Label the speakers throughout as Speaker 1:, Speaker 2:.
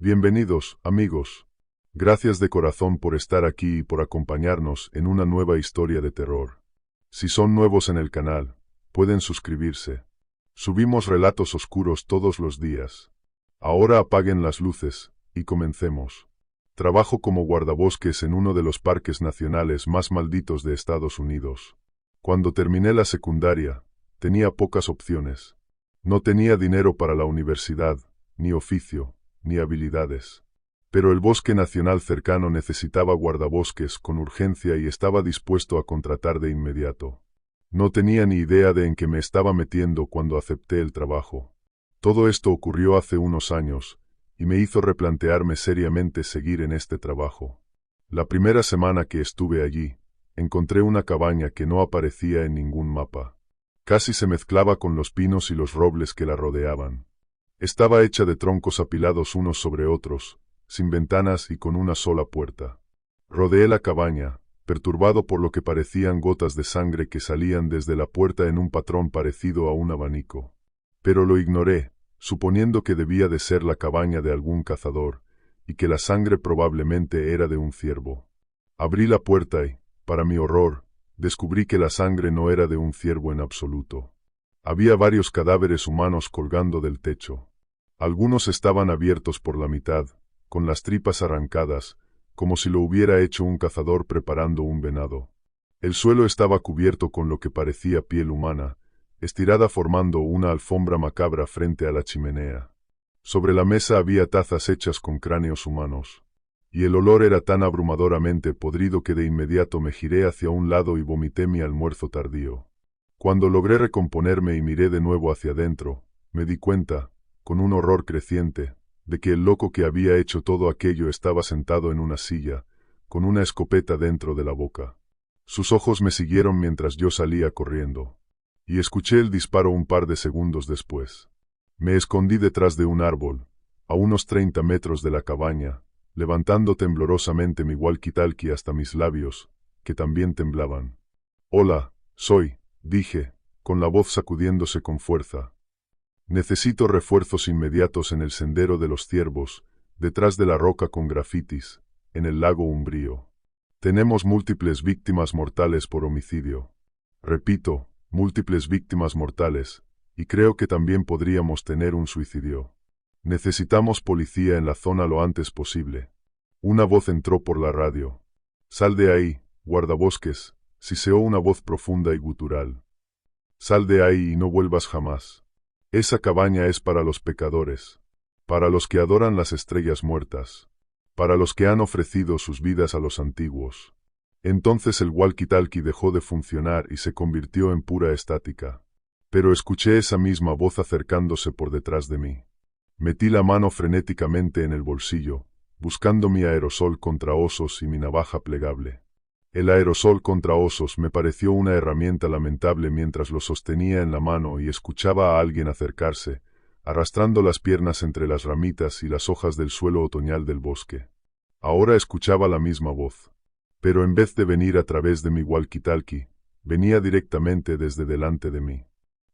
Speaker 1: Bienvenidos, amigos. Gracias de corazón por estar aquí y por acompañarnos en una nueva historia de terror. Si son nuevos en el canal, pueden suscribirse. Subimos relatos oscuros todos los días. Ahora apaguen las luces y comencemos. Trabajo como guardabosques en uno de los parques nacionales más malditos de Estados Unidos. Cuando terminé la secundaria, tenía pocas opciones. No tenía dinero para la universidad, ni oficio, ni habilidades. Pero el bosque nacional cercano necesitaba guardabosques con urgencia y estaba dispuesto a contratar de inmediato. No tenía ni idea de en qué me estaba metiendo cuando acepté el trabajo. Todo esto ocurrió hace unos años, y me hizo replantearme seriamente seguir en este trabajo. La primera semana que estuve allí, encontré una cabaña que no aparecía en ningún mapa. Casi se mezclaba con los pinos y los robles que la rodeaban. Estaba hecha de troncos apilados unos sobre otros, sin ventanas y con una sola puerta. Rodeé la cabaña, perturbado por lo que parecían gotas de sangre que salían desde la puerta en un patrón parecido a un abanico. Pero lo ignoré, suponiendo que debía de ser la cabaña de algún cazador, y que la sangre probablemente era de un ciervo. Abrí la puerta y, para mi horror, descubrí que la sangre no era de un ciervo en absoluto. Había varios cadáveres humanos colgando del techo. Algunos estaban abiertos por la mitad, con las tripas arrancadas, como si lo hubiera hecho un cazador preparando un venado. El suelo estaba cubierto con lo que parecía piel humana, estirada formando una alfombra macabra frente a la chimenea. Sobre la mesa había tazas hechas con cráneos humanos, y el olor era tan abrumadoramente podrido que de inmediato me giré hacia un lado y vomité mi almuerzo tardío. Cuando logré recomponerme y miré de nuevo hacia adentro, me di cuenta, con un horror creciente, de que el loco que había hecho todo aquello estaba sentado en una silla, con una escopeta dentro de la boca. Sus ojos me siguieron mientras yo salía corriendo, y escuché el disparo un par de segundos después. Me escondí detrás de un árbol, a unos 30 metros de la cabaña, levantando temblorosamente mi walkie-talkie hasta mis labios, que también temblaban. «Hola, dije, con la voz sacudiéndose con fuerza. Necesito refuerzos inmediatos en el sendero de los ciervos, detrás de la roca con grafitis, en el lago Umbrío. Tenemos múltiples víctimas mortales por homicidio. Repito, múltiples víctimas mortales, y creo que también podríamos tener un suicidio. Necesitamos policía en la zona lo antes posible». Una voz entró por la radio. «Sal de ahí, guardabosques», siseó una voz profunda y gutural. «Sal de ahí y no vuelvas jamás. Esa cabaña es para los pecadores, para los que adoran las estrellas muertas, para los que han ofrecido sus vidas a los antiguos». Entonces el walkie-talkie dejó de funcionar y se convirtió en pura estática. Pero escuché esa misma voz acercándose por detrás de mí. Metí la mano frenéticamente en el bolsillo, buscando mi aerosol contra osos y mi navaja plegable. El aerosol contra osos me pareció una herramienta lamentable mientras lo sostenía en la mano y escuchaba a alguien acercarse, arrastrando las piernas entre las ramitas y las hojas del suelo otoñal del bosque. Ahora escuchaba la misma voz, pero en vez de venir a través de mi walkie-talkie, venía directamente desde delante de mí.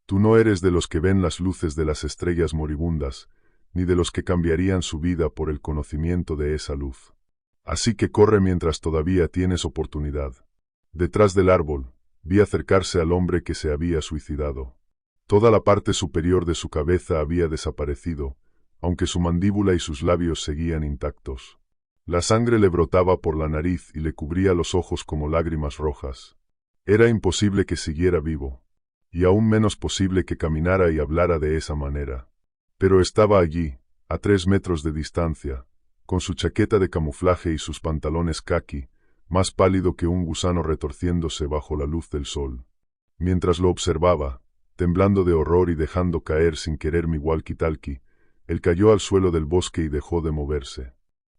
Speaker 1: «Tú no eres de los que ven las luces de las estrellas moribundas, ni de los que cambiarían su vida por el conocimiento de esa luz. Así que corre mientras todavía tienes oportunidad». Detrás del árbol, vi acercarse al hombre que se había suicidado. Toda la parte superior de su cabeza había desaparecido, aunque su mandíbula y sus labios seguían intactos. La sangre le brotaba por la nariz y le cubría los ojos como lágrimas rojas. Era imposible que siguiera vivo, y aún menos posible que caminara y hablara de esa manera. Pero estaba allí, a 3 metros de distancia, con su chaqueta de camuflaje y sus pantalones caqui, más pálido que un gusano retorciéndose bajo la luz del sol. Mientras lo observaba, temblando de horror y dejando caer sin querer mi walkie-talkie, él cayó al suelo del bosque y dejó de moverse.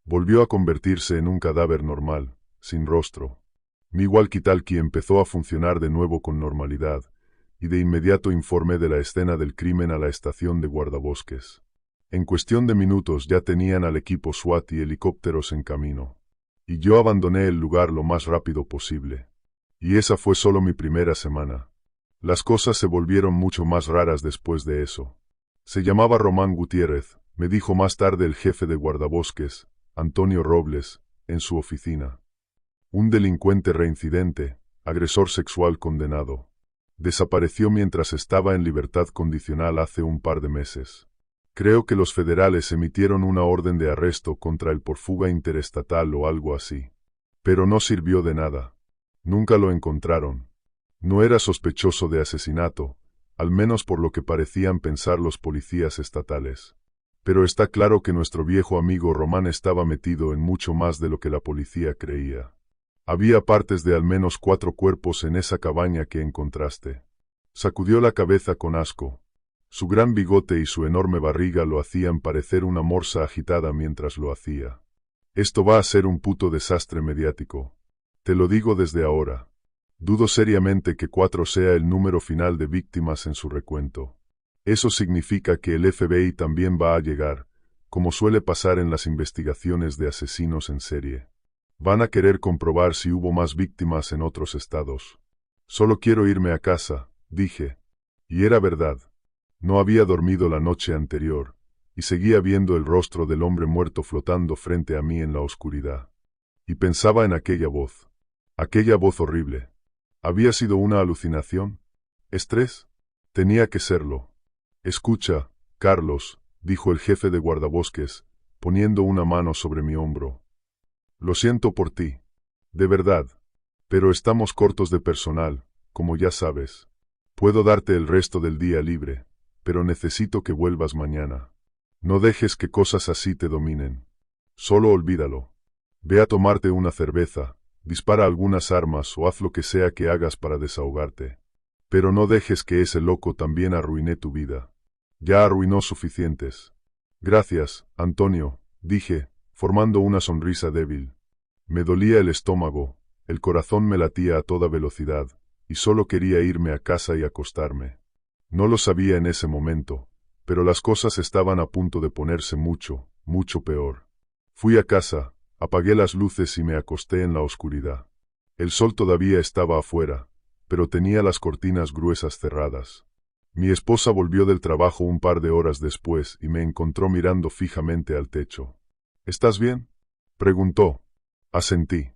Speaker 1: Volvió a convertirse en un cadáver normal, sin rostro. Mi walkie-talkie empezó a funcionar de nuevo con normalidad, y de inmediato informé de la escena del crimen a la estación de guardabosques. En cuestión de minutos ya tenían al equipo SWAT y helicópteros en camino, y yo abandoné el lugar lo más rápido posible. Y esa fue solo mi primera semana. Las cosas se volvieron mucho más raras después de eso. Se llamaba Román Gutiérrez, me dijo más tarde el jefe de guardabosques, Antonio Robles, en su oficina. Un delincuente reincidente, agresor sexual condenado. Desapareció mientras estaba en libertad condicional hace un par de meses. Creo que los federales emitieron una orden de arresto contra él por fuga interestatal o algo así. Pero no sirvió de nada. Nunca lo encontraron. No era sospechoso de asesinato, al menos por lo que parecían pensar los policías estatales. Pero está claro que nuestro viejo amigo Román estaba metido en mucho más de lo que la policía creía. Había partes de al menos 4 cuerpos en esa cabaña que encontraste. Sacudió la cabeza con asco. Su gran bigote y su enorme barriga lo hacían parecer una morsa agitada mientras lo hacía. Esto va a ser un puto desastre mediático. Te lo digo desde ahora. Dudo seriamente que 4 sea el número final de víctimas en su recuento. Eso significa que el FBI también va a llegar, como suele pasar en las investigaciones de asesinos en serie. Van a querer comprobar si hubo más víctimas en otros estados. Solo quiero irme a casa, dije. Y era verdad. No había dormido la noche anterior, y seguía viendo el rostro del hombre muerto flotando frente a mí en la oscuridad. Y pensaba en aquella voz. Aquella voz horrible. ¿Había sido una alucinación? ¿Estrés? Tenía que serlo. Escucha, Carlos, dijo el jefe de guardabosques, poniendo una mano sobre mi hombro. Lo siento por ti. De verdad. Pero estamos cortos de personal, como ya sabes. Puedo darte el resto del día libre, pero necesito que vuelvas mañana. No dejes que cosas así te dominen. Solo olvídalo. Ve a tomarte una cerveza, dispara algunas armas o haz lo que sea que hagas para desahogarte. Pero no dejes que ese loco también arruine tu vida. Ya arruinó suficientes. Gracias, Antonio, dije, formando una sonrisa débil. Me dolía el estómago, el corazón me latía a toda velocidad, y solo quería irme a casa y acostarme. No lo sabía en ese momento, pero las cosas estaban a punto de ponerse mucho, mucho peor. Fui a casa, apagué las luces y me acosté en la oscuridad. El sol todavía estaba afuera, pero tenía las cortinas gruesas cerradas. Mi esposa volvió del trabajo un par de horas después y me encontró mirando fijamente al techo. ¿Estás bien?, preguntó. Asentí.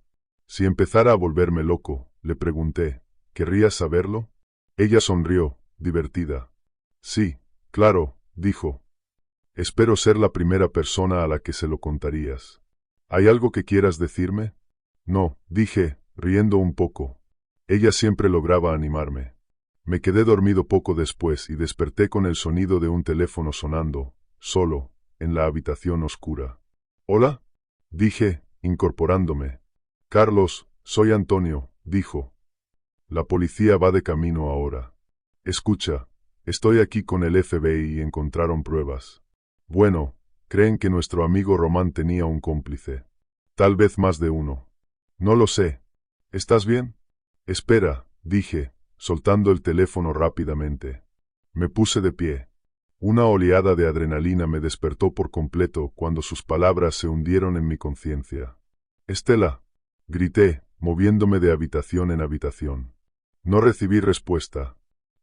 Speaker 1: Si empezara a volverme loco, le pregunté, ¿querrías saberlo? Ella sonrió, divertida. Sí, claro, dijo. Espero ser la primera persona a la que se lo contarías. ¿Hay algo que quieras decirme? No, dije, riendo un poco. Ella siempre lograba animarme. Me quedé dormido poco después y desperté con el sonido de un teléfono sonando, solo, en la habitación oscura. ¿Hola?, dije, incorporándome. Carlos, soy Antonio, dijo. La policía va de camino ahora. Escucha, estoy aquí con el FBI y encontraron pruebas. Bueno, creen que nuestro amigo Román tenía un cómplice. Tal vez más de uno. No lo sé. ¿Estás bien? Espera, dije, soltando el teléfono rápidamente. Me puse de pie. Una oleada de adrenalina me despertó por completo cuando sus palabras se hundieron en mi conciencia. Estela, grité, moviéndome de habitación en habitación. No recibí respuesta.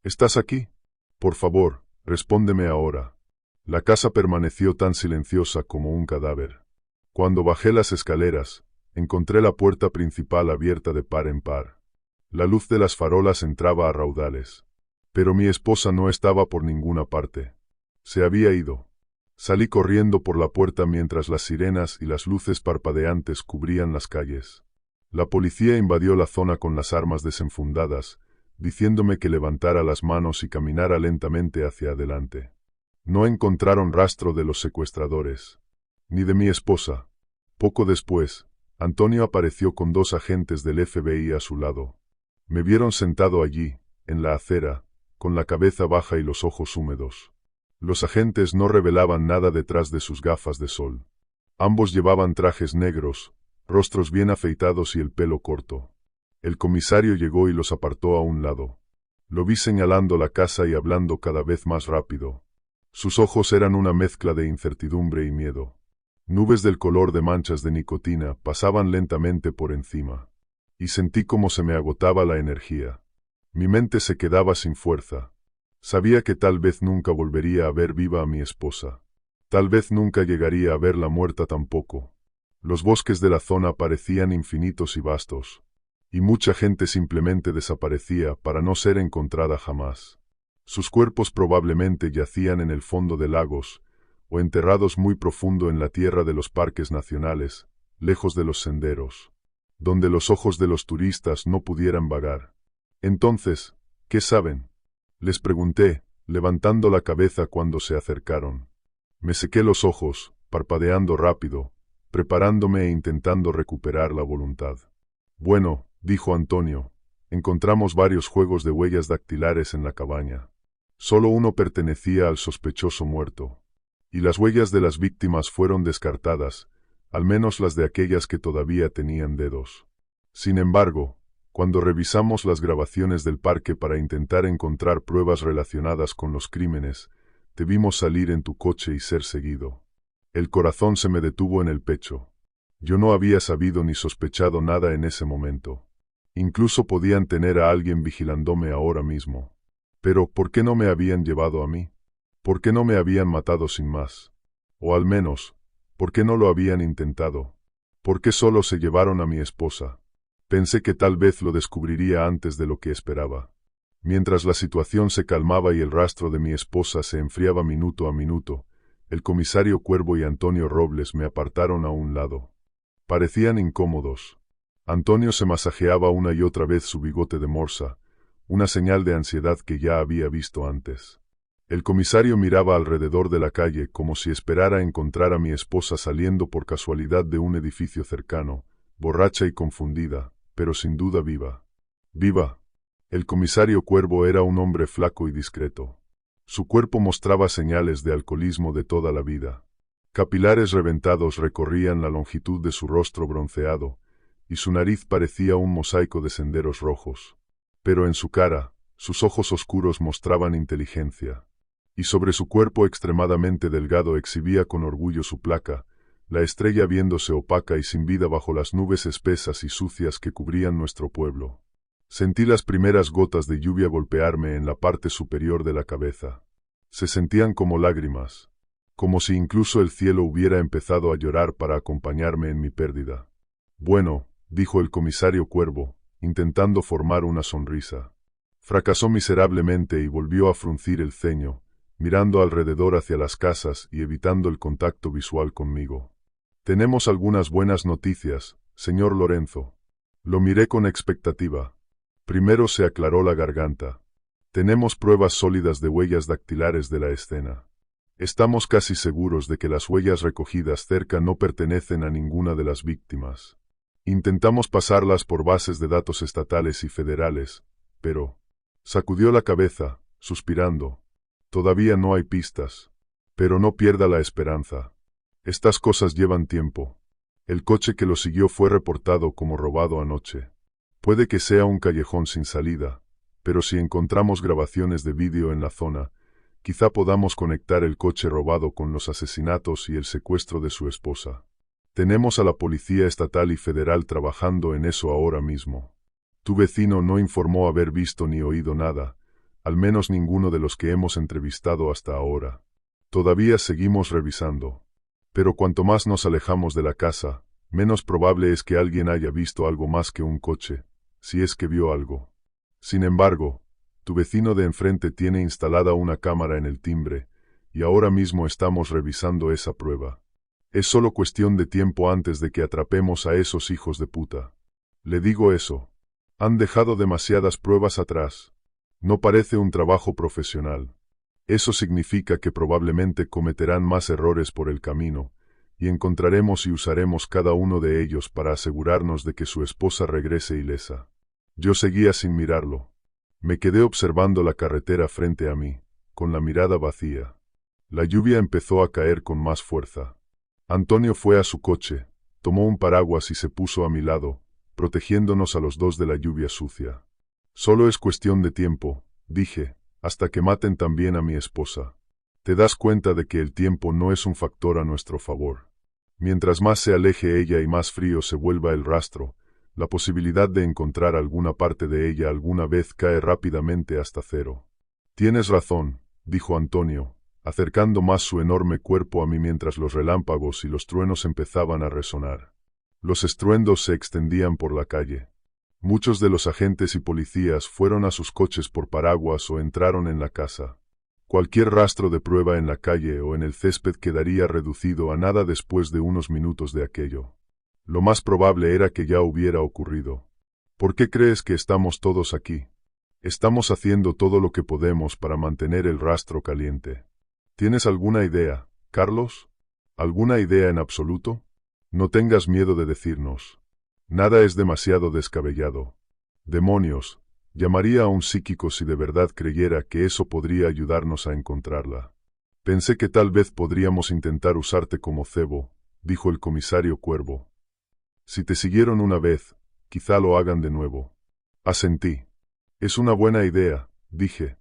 Speaker 1: ¿Estás aquí? Por favor, respóndeme ahora. La casa permaneció tan silenciosa como un cadáver. Cuando bajé las escaleras, encontré la puerta principal abierta de par en par. La luz de las farolas entraba a raudales. Pero mi esposa no estaba por ninguna parte. Se había ido. Salí corriendo por la puerta mientras las sirenas y las luces parpadeantes cubrían las calles. La policía invadió la zona con las armas desenfundadas, diciéndome que levantara las manos y caminara lentamente hacia adelante. No encontraron rastro de los secuestradores, ni de mi esposa. Poco después, Antonio apareció con 2 agentes del FBI a su lado. Me vieron sentado allí, en la acera, con la cabeza baja y los ojos húmedos. Los agentes no revelaban nada detrás de sus gafas de sol. Ambos llevaban trajes negros, rostros bien afeitados y el pelo corto. El comisario llegó y los apartó a un lado. Lo vi señalando la casa y hablando cada vez más rápido. Sus ojos eran una mezcla de incertidumbre y miedo. Nubes del color de manchas de nicotina pasaban lentamente por encima. Y sentí como se me agotaba la energía. Mi mente se quedaba sin fuerza. Sabía que tal vez nunca volvería a ver viva a mi esposa. Tal vez nunca llegaría a verla muerta tampoco. Los bosques de la zona parecían infinitos y vastos, y mucha gente simplemente desaparecía para no ser encontrada jamás. Sus cuerpos probablemente yacían en el fondo de lagos, o enterrados muy profundo en la tierra de los parques nacionales, lejos de los senderos, donde los ojos de los turistas no pudieran vagar. Entonces, ¿qué saben? Les pregunté, levantando la cabeza cuando se acercaron. Me sequé los ojos, parpadeando rápido, preparándome e intentando recuperar la voluntad. Bueno, dijo Antonio, encontramos varios juegos de huellas dactilares en la cabaña. Solo uno pertenecía al sospechoso muerto. Y las huellas de las víctimas fueron descartadas, al menos las de aquellas que todavía tenían dedos. Sin embargo, cuando revisamos las grabaciones del parque para intentar encontrar pruebas relacionadas con los crímenes, te vimos salir en tu coche y ser seguido. El corazón se me detuvo en el pecho. Yo no había sabido ni sospechado nada en ese momento. Incluso podían tener a alguien vigilándome ahora mismo. Pero, ¿por qué no me habían llevado a mí? ¿Por qué no me habían matado sin más? O al menos, ¿por qué no lo habían intentado? ¿Por qué solo se llevaron a mi esposa? Pensé que tal vez lo descubriría antes de lo que esperaba. Mientras la situación se calmaba y el rastro de mi esposa se enfriaba minuto a minuto, el comisario Cuervo y Antonio Robles me apartaron a un lado. Parecían incómodos. Antonio se masajeaba una y otra vez su bigote de morsa, una señal de ansiedad que ya había visto antes. El comisario miraba alrededor de la calle como si esperara encontrar a mi esposa saliendo por casualidad de un edificio cercano, borracha y confundida, pero sin duda viva. ¡Viva! El comisario Cuervo era un hombre flaco y discreto. Su cuerpo mostraba señales de alcoholismo de toda la vida. Capilares reventados recorrían la longitud de su rostro bronceado, y su nariz parecía un mosaico de senderos rojos. Pero en su cara, sus ojos oscuros mostraban inteligencia. Y sobre su cuerpo extremadamente delgado exhibía con orgullo su placa, la estrella viéndose opaca y sin vida bajo las nubes espesas y sucias que cubrían nuestro pueblo. Sentí las primeras gotas de lluvia golpearme en la parte superior de la cabeza. Se sentían como lágrimas, como si incluso el cielo hubiera empezado a llorar para acompañarme en mi pérdida. Bueno, dijo el comisario Cuervo, intentando formar una sonrisa. Fracasó miserablemente y volvió a fruncir el ceño, mirando alrededor hacia las casas y evitando el contacto visual conmigo. Tenemos algunas buenas noticias, señor Lorenzo. Lo miré con expectativa. Primero se aclaró la garganta. Tenemos pruebas sólidas de huellas dactilares de la escena. Estamos casi seguros de que las huellas recogidas cerca no pertenecen a ninguna de las víctimas. Intentamos pasarlas por bases de datos estatales y federales, pero... Sacudió la cabeza, suspirando. Todavía no hay pistas. Pero no pierda la esperanza. Estas cosas llevan tiempo. El coche que lo siguió fue reportado como robado anoche. Puede que sea un callejón sin salida, pero si encontramos grabaciones de vídeo en la zona, quizá podamos conectar el coche robado con los asesinatos y el secuestro de su esposa. Tenemos a la policía estatal y federal trabajando en eso ahora mismo. Tu vecino no informó haber visto ni oído nada, al menos ninguno de los que hemos entrevistado hasta ahora. Todavía seguimos revisando. Pero cuanto más nos alejamos de la casa, menos probable es que alguien haya visto algo más que un coche, si es que vio algo. Sin embargo, tu vecino de enfrente tiene instalada una cámara en el timbre, y ahora mismo estamos revisando esa prueba. Es solo cuestión de tiempo antes de que atrapemos a esos hijos de puta. Le digo eso. Han dejado demasiadas pruebas atrás. No parece un trabajo profesional. Eso significa que probablemente cometerán más errores por el camino, y encontraremos y usaremos cada uno de ellos para asegurarnos de que su esposa regrese ilesa. Yo seguía sin mirarlo. Me quedé observando la carretera frente a mí, con la mirada vacía. La lluvia empezó a caer con más fuerza. Antonio fue a su coche, tomó un paraguas y se puso a mi lado, protegiéndonos a los dos de la lluvia sucia. Solo es cuestión de tiempo, dije, hasta que maten también a mi esposa. Te das cuenta de que el tiempo no es un factor a nuestro favor. Mientras más se aleje ella y más frío se vuelva el rastro, la posibilidad de encontrar alguna parte de ella alguna vez cae rápidamente hasta cero. Tienes razón, dijo Antonio, acercando más su enorme cuerpo a mí mientras los relámpagos y los truenos empezaban a resonar. Los estruendos se extendían por la calle. Muchos de los agentes y policías fueron a sus coches por paraguas o entraron en la casa. Cualquier rastro de prueba en la calle o en el césped quedaría reducido a nada después de unos minutos de aquello. Lo más probable era que ya hubiera ocurrido. ¿Por qué crees que estamos todos aquí? Estamos haciendo todo lo que podemos para mantener el rastro caliente. ¿Tienes alguna idea, Carlos? ¿Alguna idea en absoluto? No tengas miedo de decirnos. Nada es demasiado descabellado. Demonios, llamaría a un psíquico si de verdad creyera que eso podría ayudarnos a encontrarla. Pensé que tal vez podríamos intentar usarte como cebo, dijo el comisario Cuervo. Si te siguieron una vez, quizá lo hagan de nuevo. Asentí. Es una buena idea, dije.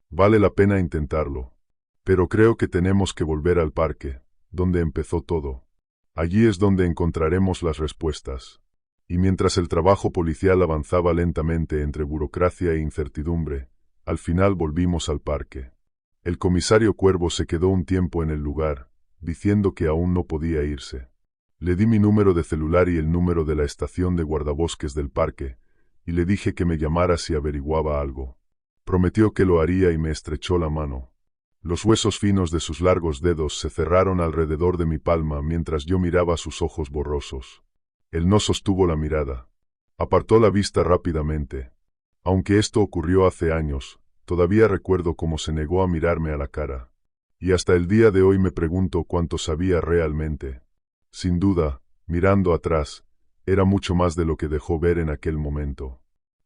Speaker 1: Vale la pena intentarlo. Pero creo que tenemos que volver al parque, donde empezó todo. Allí es donde encontraremos las respuestas. Y mientras el trabajo policial avanzaba lentamente entre burocracia e incertidumbre, al final volvimos al parque. El comisario Cuervo se quedó un tiempo en el lugar, diciendo que aún no podía irse. Le di mi número de celular y el número de la estación de guardabosques del parque, y le dije que me llamara si averiguaba algo. Prometió que lo haría y me estrechó la mano. Los huesos finos de sus largos dedos se cerraron alrededor de mi palma mientras yo miraba sus ojos borrosos. Él no sostuvo la mirada. Apartó la vista rápidamente. Aunque esto ocurrió hace años, todavía recuerdo cómo se negó a mirarme a la cara. Y hasta el día de hoy me pregunto cuánto sabía realmente. Sin duda, mirando atrás, era mucho más de lo que dejó ver en aquel momento.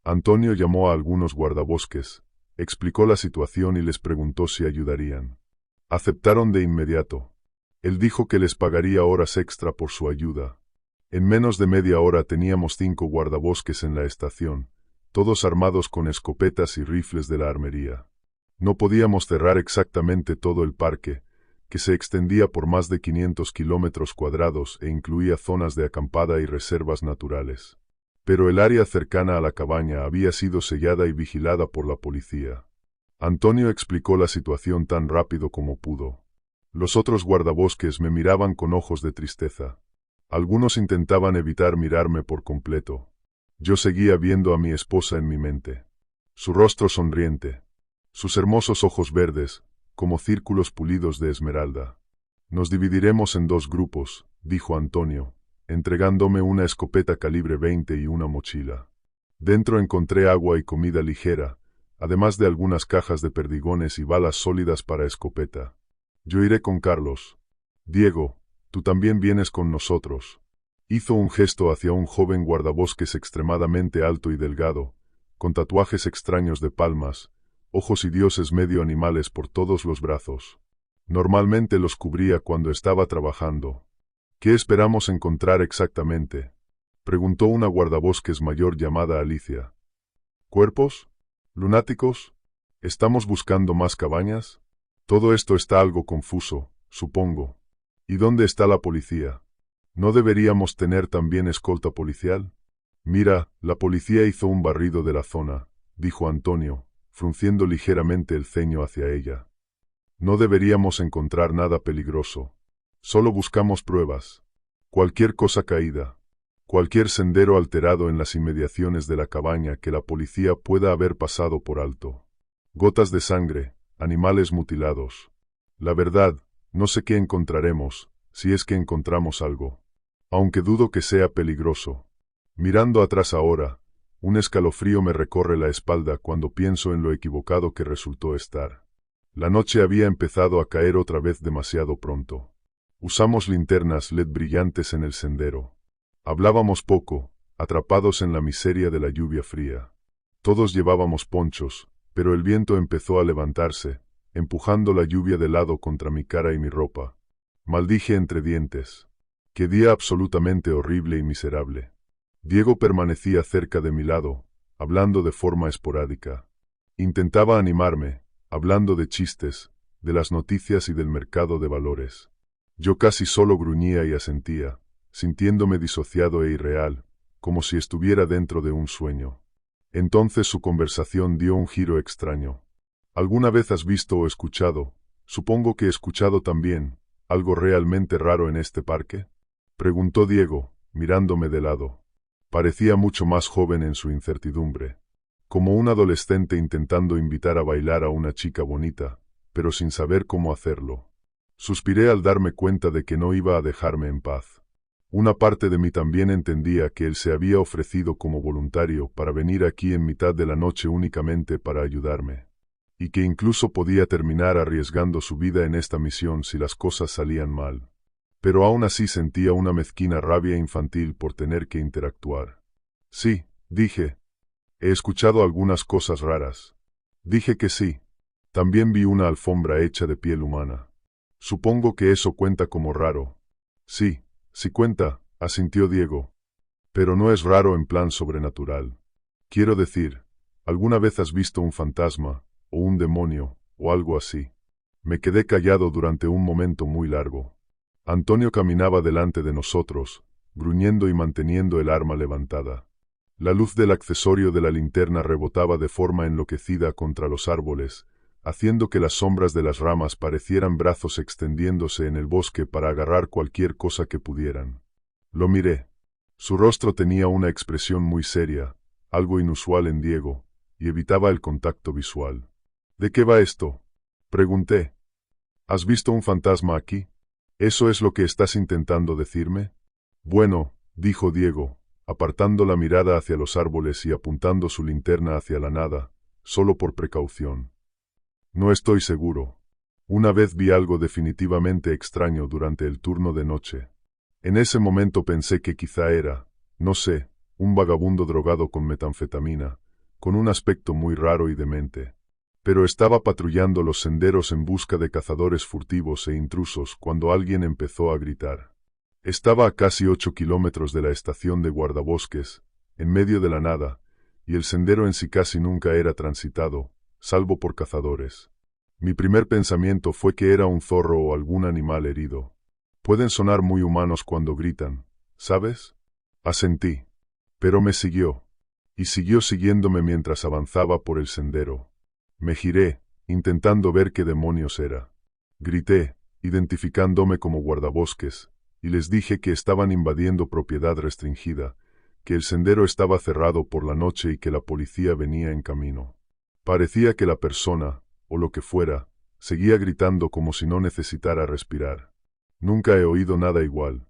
Speaker 1: Antonio llamó a algunos guardabosques, explicó la situación y les preguntó si ayudarían. Aceptaron de inmediato. Él dijo que les pagaría horas extra por su ayuda. En menos de media hora teníamos 5 guardabosques en la estación, todos armados con escopetas y rifles de la armería. No podíamos cerrar exactamente todo el parque, que se extendía por más de 500 kilómetros cuadrados e incluía zonas de acampada y reservas naturales. Pero el área cercana a la cabaña había sido sellada y vigilada por la policía. Antonio explicó la situación tan rápido como pudo. Los otros guardabosques me miraban con ojos de tristeza. Algunos intentaban evitar mirarme por completo. Yo seguía viendo a mi esposa en mi mente. Su rostro sonriente. Sus hermosos ojos verdes, como círculos pulidos de esmeralda. Nos dividiremos en 2 grupos, dijo Antonio, entregándome una escopeta calibre 20 y una mochila. Dentro encontré agua y comida ligera, además de algunas cajas de perdigones y balas sólidas para escopeta. Yo iré con Carlos. Diego, tú también vienes con nosotros. Hizo un gesto hacia un joven guardabosques extremadamente alto y delgado, con tatuajes extraños de palmas, ojos y dioses medio animales por todos los brazos. Normalmente los cubría cuando estaba trabajando. ¿Qué esperamos encontrar exactamente?, preguntó una guardabosques mayor llamada Alicia. ¿Cuerpos? ¿Lunáticos? ¿Estamos buscando más cabañas? Todo esto está algo confuso, supongo. ¿Y dónde está la policía? ¿No deberíamos tener también escolta policial? Mira, la policía hizo un barrido de la zona, dijo Antonio, frunciendo ligeramente el ceño hacia ella. No deberíamos encontrar nada peligroso. Solo buscamos pruebas. Cualquier cosa caída. Cualquier sendero alterado en las inmediaciones de la cabaña que la policía pueda haber pasado por alto. Gotas de sangre, animales mutilados. La verdad, no sé qué encontraremos, si es que encontramos algo. Aunque dudo que sea peligroso. Mirando atrás ahora, un escalofrío me recorre la espalda cuando pienso en lo equivocado que resultó estar. La noche había empezado a caer otra vez demasiado pronto. Usamos linternas LED brillantes en el sendero. Hablábamos poco, atrapados en la miseria de la lluvia fría. Todos llevábamos ponchos, pero el viento empezó a levantarse, empujando la lluvia de lado contra mi cara y mi ropa. Maldije entre dientes. Qué día absolutamente horrible y miserable. Diego permanecía cerca de mi lado, hablando de forma esporádica. Intentaba animarme, hablando de chistes, de las noticias y del mercado de valores. Yo casi solo gruñía y asentía, sintiéndome disociado e irreal, como si estuviera dentro de un sueño. Entonces su conversación dio un giro extraño. ¿Alguna vez has visto o escuchado Supongo que he escuchado también algo realmente raro en este parque, preguntó Diego, mirándome de lado. Parecía mucho más joven en su incertidumbre, como un adolescente intentando invitar a bailar a una chica bonita, pero sin saber cómo hacerlo. Suspiré al darme cuenta de que no iba a dejarme en paz. Una parte de mí también entendía que él se había ofrecido como voluntario para venir aquí en mitad de la noche únicamente para ayudarme, y que incluso podía terminar arriesgando su vida en esta misión si las cosas salían mal. Pero aún así sentía una mezquina rabia infantil por tener que interactuar. Sí, dije. He escuchado algunas cosas raras. Dije que sí. También vi una alfombra hecha de piel humana. Supongo que eso cuenta como raro. Sí, sí cuenta, asintió Diego. Pero no es raro en plan sobrenatural. Quiero decir, ¿alguna vez has visto un fantasma, o un demonio, o algo así? Me quedé callado durante un momento muy largo. Antonio caminaba delante de nosotros, gruñendo y manteniendo el arma levantada. La luz del accesorio de la linterna rebotaba de forma enloquecida contra los árboles, haciendo que las sombras de las ramas parecieran brazos extendiéndose en el bosque para agarrar cualquier cosa que pudieran. Lo miré. Su rostro tenía una expresión muy seria, algo inusual en Diego, y evitaba el contacto visual. ¿De qué va esto?, pregunté. ¿Has visto un fantasma aquí? ¿Eso es lo que estás intentando decirme? Bueno, dijo Diego, apartando la mirada hacia los árboles y apuntando su linterna hacia la nada, solo por precaución. No estoy seguro. Una vez vi algo definitivamente extraño durante el turno de noche. En ese momento pensé que quizá era, no sé, un vagabundo drogado con metanfetamina, con un aspecto muy raro y demente. Pero estaba patrullando los senderos en busca de cazadores furtivos e intrusos cuando alguien empezó a gritar. Estaba a casi 8 kilómetros de la estación de guardabosques, en medio de la nada, y el sendero en sí casi nunca era transitado, salvo por cazadores. Mi primer pensamiento fue que era un zorro o algún animal herido. Pueden sonar muy humanos cuando gritan, ¿sabes? Asentí. Pero me siguió. Y siguió siguiéndome mientras avanzaba por el sendero. Me giré, intentando ver qué demonios era. Grité, identificándome como guardabosques, y les dije que estaban invadiendo propiedad restringida, que el sendero estaba cerrado por la noche y que la policía venía en camino. Parecía que la persona, o lo que fuera, seguía gritando como si no necesitara respirar. Nunca he oído nada igual.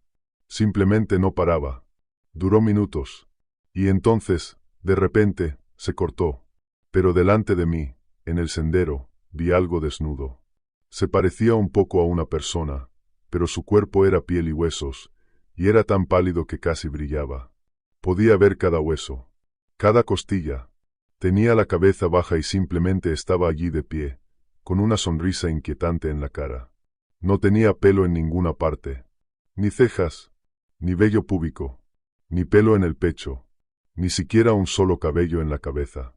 Speaker 1: Simplemente no paraba. Duró minutos. Y entonces, de repente, se cortó. Pero delante de mí, en el sendero, vi algo desnudo. Se parecía un poco a una persona, pero su cuerpo era piel y huesos, y era tan pálido que casi brillaba. Podía ver cada hueso, cada costilla. Tenía la cabeza baja y simplemente estaba allí de pie, con una sonrisa inquietante en la cara. No tenía pelo en ninguna parte, ni cejas, ni vello púbico, ni pelo en el pecho, ni siquiera un solo cabello en la cabeza.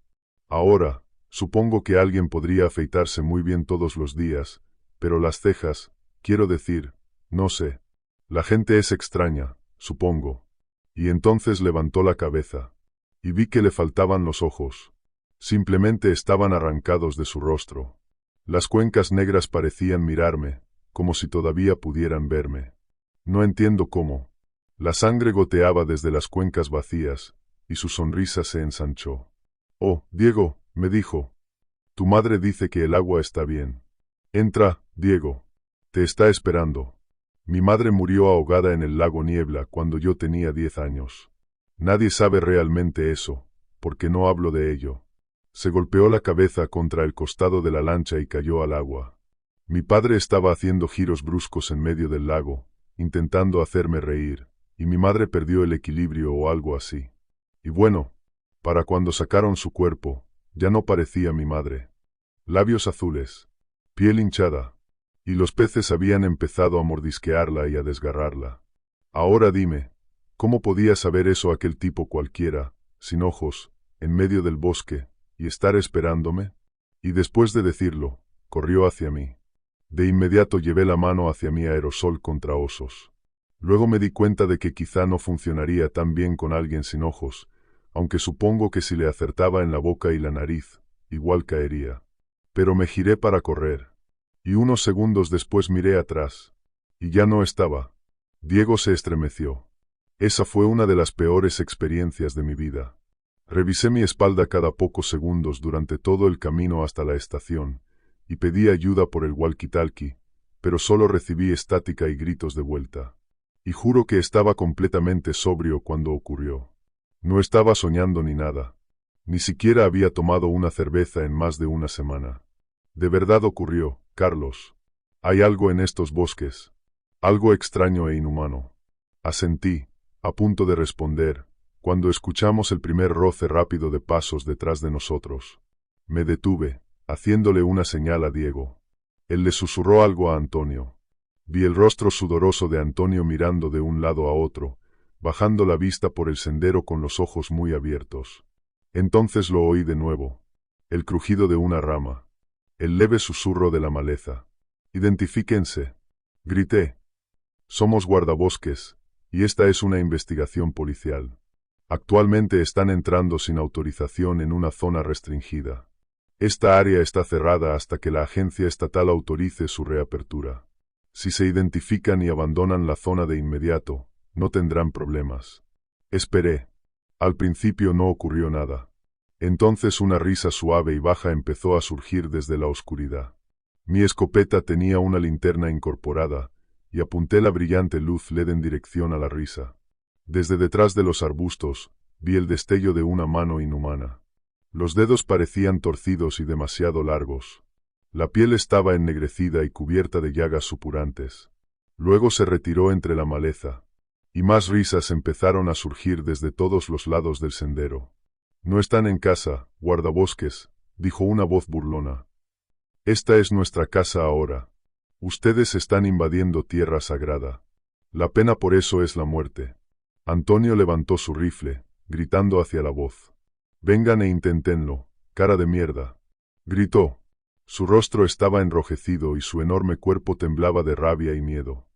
Speaker 1: Ahora, supongo que alguien podría afeitarse muy bien todos los días, pero las cejas, quiero decir, no sé. La gente es extraña, supongo. Y entonces levantó la cabeza, y vi que le faltaban los ojos. Simplemente estaban arrancados de su rostro. Las cuencas negras parecían mirarme, como si todavía pudieran verme. No entiendo cómo. La sangre goteaba desde las cuencas vacías, y su sonrisa se ensanchó. Oh, Diego, me dijo. Tu madre dice que el agua está bien. Entra, Diego. Te está esperando. Mi madre murió ahogada en el lago Niebla cuando yo tenía 10 años. Nadie sabe realmente eso, porque no hablo de ello. Se golpeó la cabeza contra el costado de la lancha y cayó al agua. Mi padre estaba haciendo giros bruscos en medio del lago, intentando hacerme reír, y mi madre perdió el equilibrio o algo así. Y bueno, para cuando sacaron su cuerpo, ya no parecía mi madre. Labios azules, piel hinchada, y los peces habían empezado a mordisquearla y a desgarrarla. Ahora dime, ¿cómo podía saber eso aquel tipo cualquiera, sin ojos, en medio del bosque, y estar esperándome? Y después de decirlo, corrió hacia mí. De inmediato llevé la mano hacia mi aerosol contra osos. Luego me di cuenta de que quizá no funcionaría tan bien con alguien sin ojos, aunque supongo que si le acertaba en la boca y la nariz, igual caería. Pero me giré para correr. Y unos segundos después miré atrás. Y ya no estaba. Diego se estremeció. Esa fue una de las peores experiencias de mi vida. Revisé mi espalda cada pocos segundos durante todo el camino hasta la estación, y pedí ayuda por el walkie-talkie, pero solo recibí estática y gritos de vuelta. Y juro que estaba completamente sobrio cuando ocurrió. No estaba soñando ni nada. Ni siquiera había tomado una cerveza en más de una semana. De verdad ocurrió, Carlos. Hay algo en estos bosques. Algo extraño e inhumano. Asentí, a punto de responder, cuando escuchamos el primer roce rápido de pasos detrás de nosotros. Me detuve, haciéndole una señal a Diego. Él le susurró algo a Antonio. Vi el rostro sudoroso de Antonio mirando de un lado a otro, bajando la vista por el sendero con los ojos muy abiertos. Entonces lo oí de nuevo. El crujido de una rama. El leve susurro de la maleza. «Identifíquense», grité. «Somos guardabosques, y esta es una investigación policial. Actualmente están entrando sin autorización en una zona restringida. Esta área está cerrada hasta que la agencia estatal autorice su reapertura. Si se identifican y abandonan la zona de inmediato, no tendrán problemas». Esperé. Al principio no ocurrió nada. Entonces una risa suave y baja empezó a surgir desde la oscuridad. Mi escopeta tenía una linterna incorporada, y apunté la brillante luz LED en dirección a la risa. Desde detrás de los arbustos, vi el destello de una mano inhumana. Los dedos parecían torcidos y demasiado largos. La piel estaba ennegrecida y cubierta de llagas supurantes. Luego se retiró entre la maleza, y más risas empezaron a surgir desde todos los lados del sendero. «No están en casa, guardabosques», dijo una voz burlona. «Esta es nuestra casa ahora. Ustedes están invadiendo tierra sagrada. La pena por eso es la muerte». Antonio levantó su rifle, gritando hacia la voz. «Vengan e inténtenlo, cara de mierda», gritó. Su rostro estaba enrojecido y su enorme cuerpo temblaba de rabia y miedo.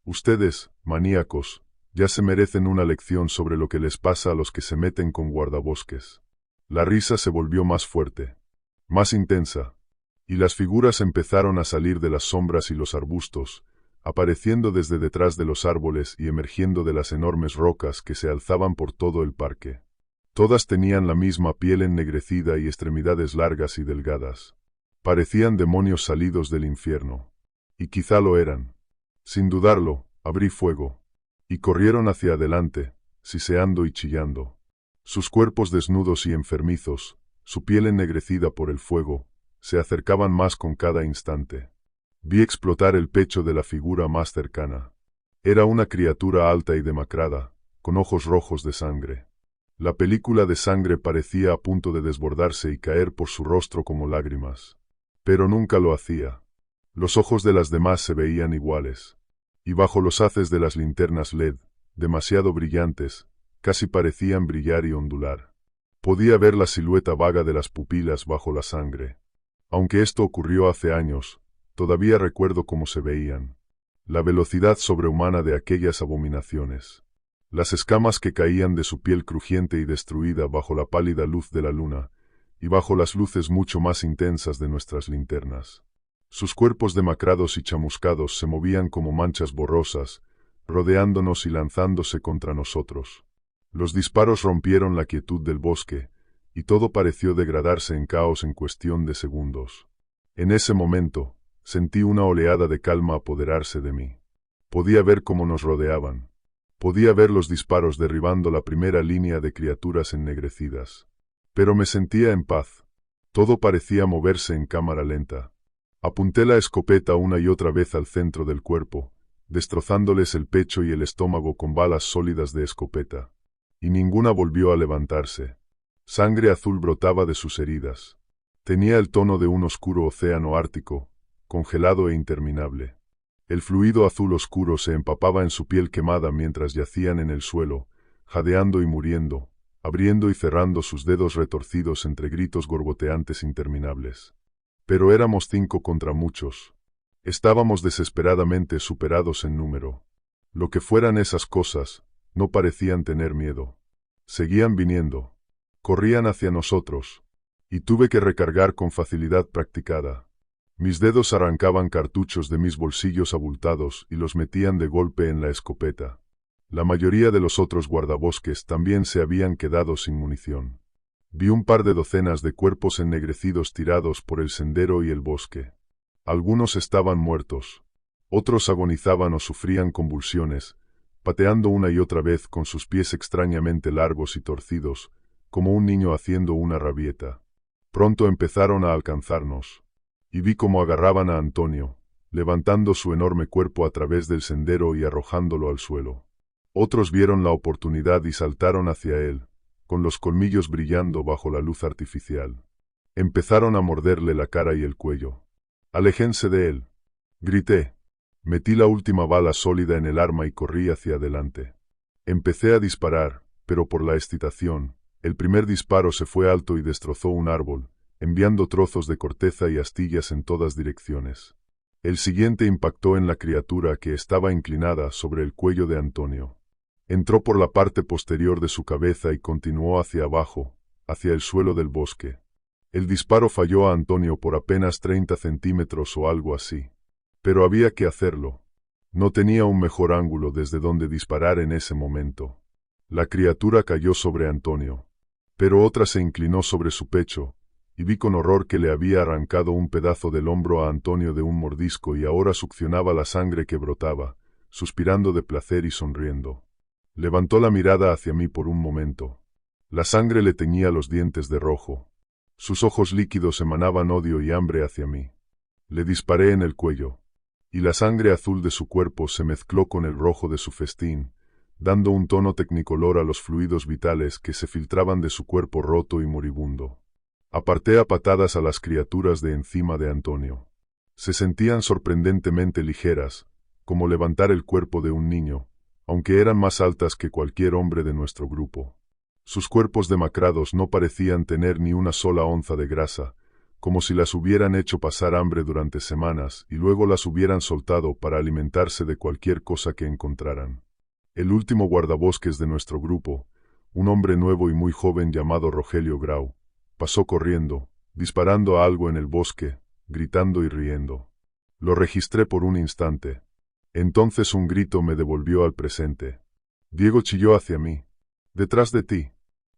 Speaker 1: «Ustedes, maníacos, ya se merecen una lección sobre lo que les pasa a los que se meten con guardabosques». La risa se volvió más fuerte, más intensa, y las figuras empezaron a salir de las sombras y los arbustos, apareciendo desde detrás de los árboles y emergiendo de las enormes rocas que se alzaban por todo el parque. Todas tenían la misma piel ennegrecida y extremidades largas y delgadas. Parecían demonios salidos del infierno. Y quizá lo eran. Sin dudarlo, abrí fuego. Y corrieron hacia adelante, siseando y chillando. Sus cuerpos desnudos y enfermizos, su piel ennegrecida por el fuego, se acercaban más con cada instante. Vi explotar el pecho de la figura más cercana. Era una criatura alta y demacrada, con ojos rojos de sangre. La película de sangre parecía a punto de desbordarse y caer por su rostro como lágrimas. Pero nunca lo hacía. Los ojos de las demás se veían iguales. Y bajo los haces de las linternas LED, demasiado brillantes, casi parecían brillar y ondular. Podía ver la silueta vaga de las pupilas bajo la sangre. Aunque esto ocurrió hace años, todavía recuerdo cómo se veían. La velocidad sobrehumana de aquellas abominaciones. Las escamas que caían de su piel crujiente y destruida bajo la pálida luz de la luna, y bajo las luces mucho más intensas de nuestras linternas. Sus cuerpos demacrados y chamuscados se movían como manchas borrosas, rodeándonos y lanzándose contra nosotros. Los disparos rompieron la quietud del bosque, y todo pareció degradarse en caos en cuestión de segundos. En ese momento, sentí una oleada de calma apoderarse de mí. Podía ver cómo nos rodeaban. Podía ver los disparos derribando la primera línea de criaturas ennegrecidas. Pero me sentía en paz. Todo parecía moverse en cámara lenta. Apunté la escopeta una y otra vez al centro del cuerpo, destrozándoles el pecho y el estómago con balas sólidas de escopeta. Y ninguna volvió a levantarse. Sangre azul brotaba de sus heridas. Tenía el tono de un oscuro océano ártico, congelado e interminable. El fluido azul oscuro se empapaba en su piel quemada mientras yacían en el suelo, jadeando y muriendo, abriendo y cerrando sus dedos retorcidos entre gritos gorgoteantes interminables. Pero éramos 5 contra muchos. Estábamos desesperadamente superados en número. Lo que fueran esas cosas, no parecían tener miedo. Seguían viniendo. Corrían hacia nosotros. Y tuve que recargar con facilidad practicada. Mis dedos arrancaban cartuchos de mis bolsillos abultados y los metían de golpe en la escopeta. La mayoría de los otros guardabosques también se habían quedado sin munición. Vi un par de docenas de cuerpos ennegrecidos tirados por el sendero y el bosque. Algunos estaban muertos. Otros agonizaban o sufrían convulsiones, pateando una y otra vez con sus pies extrañamente largos y torcidos, como un niño haciendo una rabieta. Pronto empezaron a alcanzarnos, y vi cómo agarraban a Antonio, levantando su enorme cuerpo a través del sendero y arrojándolo al suelo. Otros vieron la oportunidad y saltaron hacia él, con los colmillos brillando bajo la luz artificial. Empezaron a morderle la cara y el cuello. «¡Aléjense de él!», grité. Metí la última bala sólida en el arma y corrí hacia adelante. Empecé a disparar, pero por la excitación, el primer disparo se fue alto y destrozó un árbol, enviando trozos de corteza y astillas en todas direcciones. El siguiente impactó en la criatura que estaba inclinada sobre el cuello de Antonio. Entró por la parte posterior de su cabeza y continuó hacia abajo, hacia el suelo del bosque. El disparo falló a Antonio por apenas 30 centímetros o algo así. Pero había que hacerlo. No tenía un mejor ángulo desde donde disparar en ese momento. La criatura cayó sobre Antonio. Pero otra se inclinó sobre su pecho, y vi con horror que le había arrancado un pedazo del hombro a Antonio de un mordisco y ahora succionaba la sangre que brotaba, suspirando de placer y sonriendo. Levantó la mirada hacia mí por un momento. La sangre le teñía los dientes de rojo. Sus ojos líquidos emanaban odio y hambre hacia mí. Le disparé en el cuello, y la sangre azul de su cuerpo se mezcló con el rojo de su festín, dando un tono tecnicolor a los fluidos vitales que se filtraban de su cuerpo roto y moribundo. Aparté a patadas a las criaturas de encima de Antonio. Se sentían sorprendentemente ligeras, como levantar el cuerpo de un niño, aunque eran más altas que cualquier hombre de nuestro grupo. Sus cuerpos demacrados no parecían tener ni una sola onza de grasa, como si las hubieran hecho pasar hambre durante semanas y luego las hubieran soltado para alimentarse de cualquier cosa que encontraran. El último guardabosques de nuestro grupo, un hombre nuevo y muy joven llamado Rogelio Grau, pasó corriendo, disparando a algo en el bosque, gritando y riendo. Lo registré por un instante. Entonces un grito me devolvió al presente. Diego chilló hacia mí. «¡Detrás de ti!».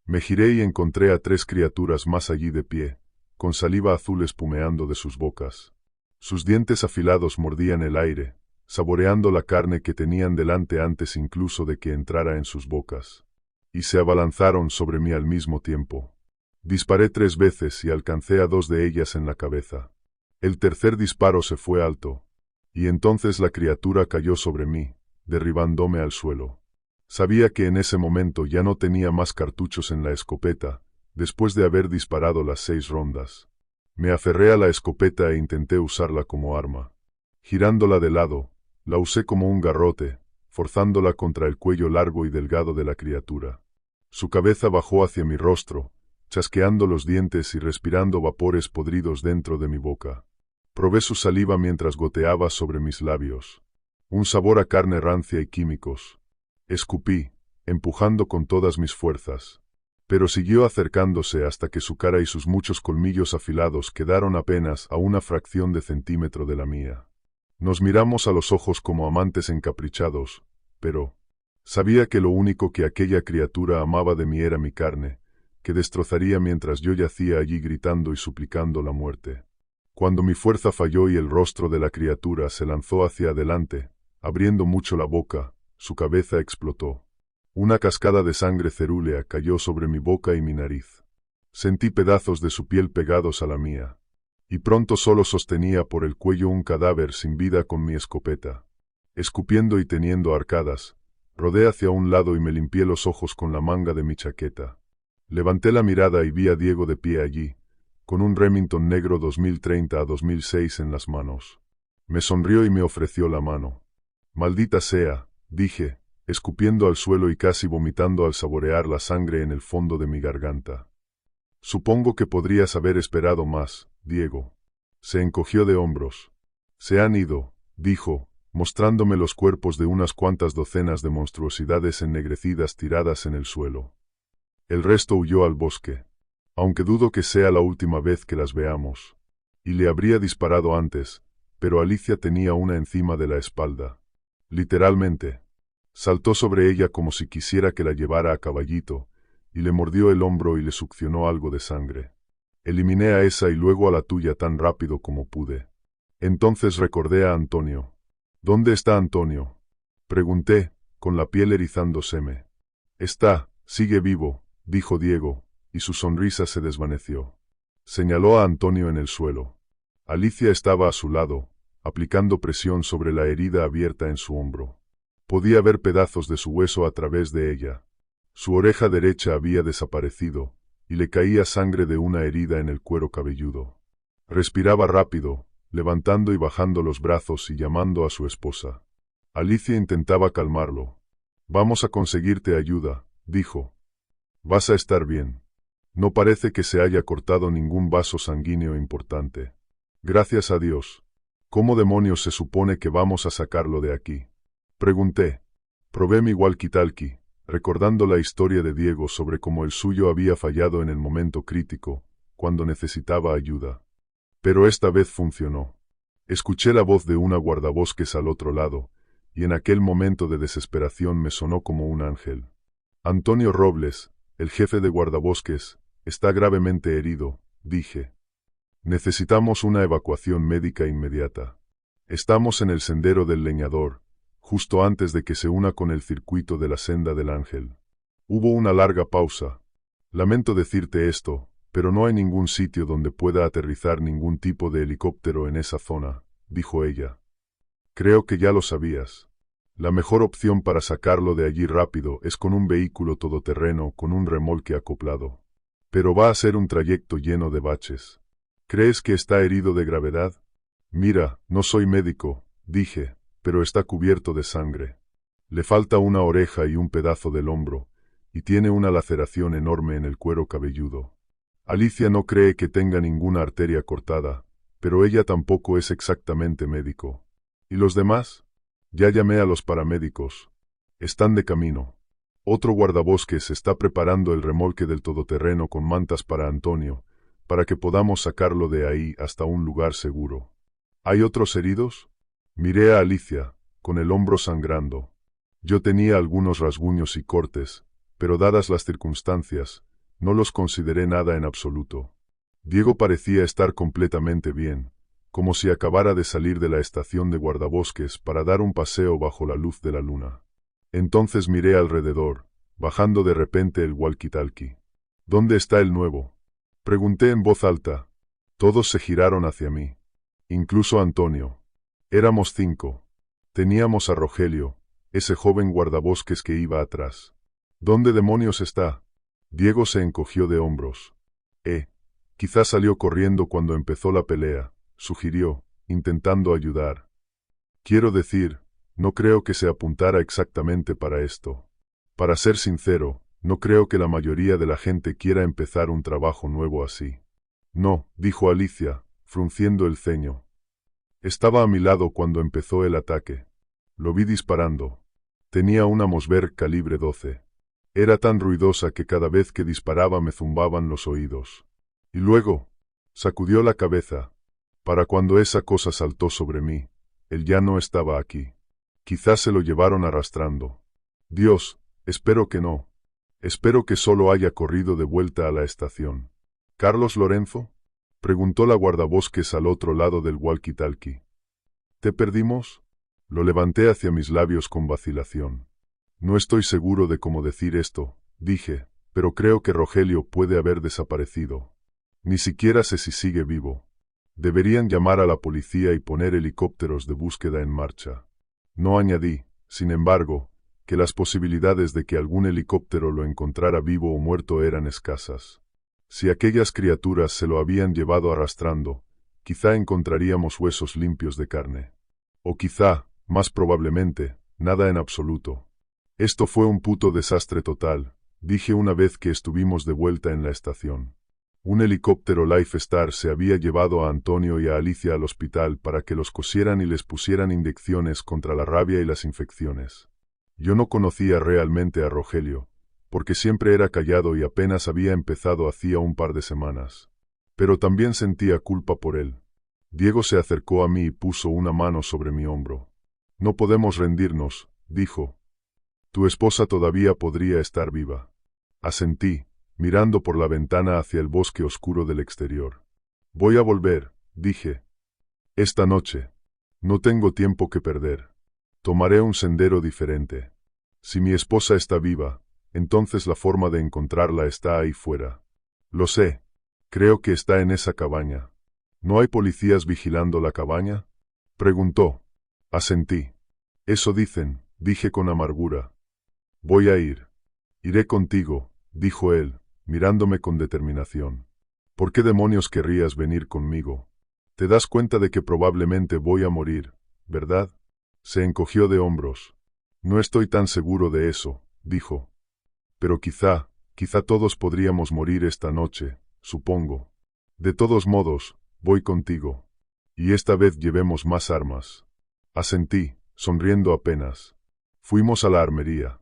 Speaker 1: Me giré y encontré a 3 criaturas más allí de pie, con saliva azul espumeando de sus bocas. Sus dientes afilados mordían el aire, saboreando la carne que tenían delante antes incluso de que entrara en sus bocas. Y se abalanzaron sobre mí al mismo tiempo. Disparé 3 veces y alcancé a 2 de ellas en la cabeza. El tercer disparo se fue alto, y entonces la criatura cayó sobre mí, derribándome al suelo. Sabía que en ese momento ya no tenía más cartuchos en la escopeta, después de haber disparado las 6 rondas. Me aferré a la escopeta e intenté usarla como arma. Girándola de lado, la usé como un garrote, forzándola contra el cuello largo y delgado de la criatura. Su cabeza bajó hacia mi rostro, chasqueando los dientes y respirando vapores podridos dentro de mi boca. Probé su saliva mientras goteaba sobre mis labios. Un sabor a carne rancia y químicos. Escupí, empujando con todas mis fuerzas. Pero siguió acercándose hasta que su cara y sus muchos colmillos afilados quedaron apenas a una fracción de centímetro de la mía. Nos miramos a los ojos como amantes encaprichados, pero sabía que lo único que aquella criatura amaba de mí era mi carne, que destrozaría mientras yo yacía allí gritando y suplicando la muerte. Cuando mi fuerza falló y el rostro de la criatura se lanzó hacia adelante, abriendo mucho la boca, su cabeza explotó. Una cascada de sangre cerúlea cayó sobre mi boca y mi nariz. Sentí pedazos de su piel pegados a la mía. Y pronto solo sostenía por el cuello un cadáver sin vida con mi escopeta. Escupiendo y teniendo arcadas, rodé hacia un lado y me limpié los ojos con la manga de mi chaqueta. Levanté la mirada y vi a Diego de pie allí, con un Remington negro 2030 a 2006 en las manos. Me sonrió y me ofreció la mano. «Maldita sea», dije, escupiendo al suelo y casi vomitando al saborear la sangre en el fondo de mi garganta. «Supongo que podrías haber esperado más, Diego». Se encogió de hombros. «Se han ido», dijo, mostrándome los cuerpos de unas cuantas docenas de monstruosidades ennegrecidas tiradas en el suelo. «El resto huyó al bosque. Aunque dudo que sea la última vez que las veamos». y le habría disparado antes, pero Alicia tenía una encima de la espalda. Literalmente. Saltó sobre ella como si quisiera que la llevara a caballito, y le mordió el hombro y le succionó algo de sangre. Eliminé a esa y luego a la tuya tan rápido como pude. Entonces recordé a Antonio. ¿Dónde está Antonio?, pregunté, con la piel erizándoseme. Sigue vivo, dijo Diego, y su sonrisa se desvaneció. Señaló a Antonio en el suelo. Alicia estaba a su lado, aplicando presión sobre la herida abierta en su hombro. Podía ver pedazos de su hueso a través de ella. Su oreja derecha había desaparecido, y le caía sangre de una herida en el cuero cabelludo. Respiraba rápido, levantando y bajando los brazos y llamando a su esposa. Alicia intentaba calmarlo. Vamos a conseguirte ayuda, dijo. Vas a estar bien. No parece que se haya cortado ningún vaso sanguíneo importante. Gracias a Dios. ¿Cómo demonios se supone que vamos a sacarlo de aquí?, pregunté. Probé mi walkie-talkie, recordando la historia de Diego sobre cómo el suyo había fallado en el momento crítico, cuando necesitaba ayuda. Pero esta vez funcionó. Escuché la voz de una guardabosques al otro lado, y en aquel momento de desesperación me sonó como un ángel. Antonio Robles, el jefe de guardabosques, está gravemente herido, dije. Necesitamos una evacuación médica inmediata. Estamos en el sendero del leñador, justo antes de que se una con el circuito de la senda del ángel. Hubo una larga pausa. Lamento decirte esto, pero no hay ningún sitio donde pueda aterrizar ningún tipo de helicóptero en esa zona, dijo ella. Creo que ya lo sabías. La mejor opción para sacarlo de allí rápido es con un vehículo todoterreno con un remolque acoplado. Pero va a ser un trayecto lleno de baches. ¿Crees que está herido de gravedad? Mira, no soy médico, dije, pero está cubierto de sangre. Le falta una oreja y un pedazo del hombro, y tiene una laceración enorme en el cuero cabelludo. Alicia no cree que tenga ninguna arteria cortada, pero ella tampoco es exactamente médico. ¿Y los demás? Ya llamé a los paramédicos. Están de camino. Otro guardabosques está preparando el remolque del todoterreno con mantas para Antonio, para que podamos sacarlo de ahí hasta un lugar seguro. ¿Hay otros heridos? Miré a Alicia, con el hombro sangrando. Yo tenía algunos rasguños y cortes, pero dadas las circunstancias, no los consideré nada en absoluto. Diego parecía estar completamente bien, como si acabara de salir de la estación de guardabosques para dar un paseo bajo la luz de la luna. Entonces miré alrededor, bajando de repente el walkie-talkie. ¿Dónde está el nuevo?, pregunté en voz alta. Todos se giraron hacia mí. Incluso Antonio. Éramos 5. Teníamos a Rogelio, ese joven guardabosques que iba atrás. ¿Dónde demonios está? Diego se encogió de hombros. Quizás salió corriendo cuando empezó la pelea, sugirió, intentando ayudar. Quiero decir, no creo que se apuntara exactamente para esto. Para ser sincero, no creo que la mayoría de la gente quiera empezar un trabajo nuevo así. No, dijo Alicia, frunciendo el ceño. Estaba a mi lado cuando empezó el ataque. Lo vi disparando. Tenía una Mossberg calibre 12. Era tan ruidosa que cada vez que disparaba me zumbaban los oídos. Y luego, sacudió la cabeza. Para cuando esa cosa saltó sobre mí, él ya no estaba aquí. Quizás se lo llevaron arrastrando. Dios, espero que no. Espero que solo haya corrido de vuelta a la estación. ¿Carlos Lorenzo?, preguntó la guardabosques al otro lado del walkie-talkie. ¿Te perdimos? Lo levanté hacia mis labios con vacilación. No estoy seguro de cómo decir esto, dije, pero creo que Rogelio puede haber desaparecido. Ni siquiera sé si sigue vivo. Deberían llamar a la policía y poner helicópteros de búsqueda en marcha. No añadí, sin embargo, que las posibilidades de que algún helicóptero lo encontrara vivo o muerto eran escasas. Si aquellas criaturas se lo habían llevado arrastrando, quizá encontraríamos huesos limpios de carne. O quizá, más probablemente, nada en absoluto. Esto fue un puto desastre total, dije una vez que estuvimos de vuelta en la estación. Un helicóptero Life Star se había llevado a Antonio y a Alicia al hospital para que los cosieran y les pusieran inyecciones contra la rabia y las infecciones. Yo no conocía realmente a Rogelio, porque siempre era callado y apenas había empezado hacía un par de semanas. Pero también sentía culpa por él. Diego se acercó a mí y puso una mano sobre mi hombro. No podemos rendirnos, dijo. Tu esposa todavía podría estar viva. Asentí, mirando por la ventana hacia el bosque oscuro del exterior. Voy a volver, dije. Esta noche. No tengo tiempo que perder. Tomaré un sendero diferente. Si mi esposa está viva, entonces la forma de encontrarla está ahí fuera. Lo sé. Creo que está en esa cabaña. ¿No hay policías vigilando la cabaña? Preguntó. Asentí. Eso dicen, dije con amargura. Voy a ir. Iré contigo, dijo él, mirándome con determinación. ¿Por qué demonios querrías venir conmigo? Te das cuenta de que probablemente voy a morir, ¿verdad? Se encogió de hombros. No estoy tan seguro de eso, dijo. Pero quizá todos podríamos morir esta noche, supongo. De todos modos, voy contigo. Y esta vez llevemos más armas. Asentí, sonriendo apenas. Fuimos a la armería.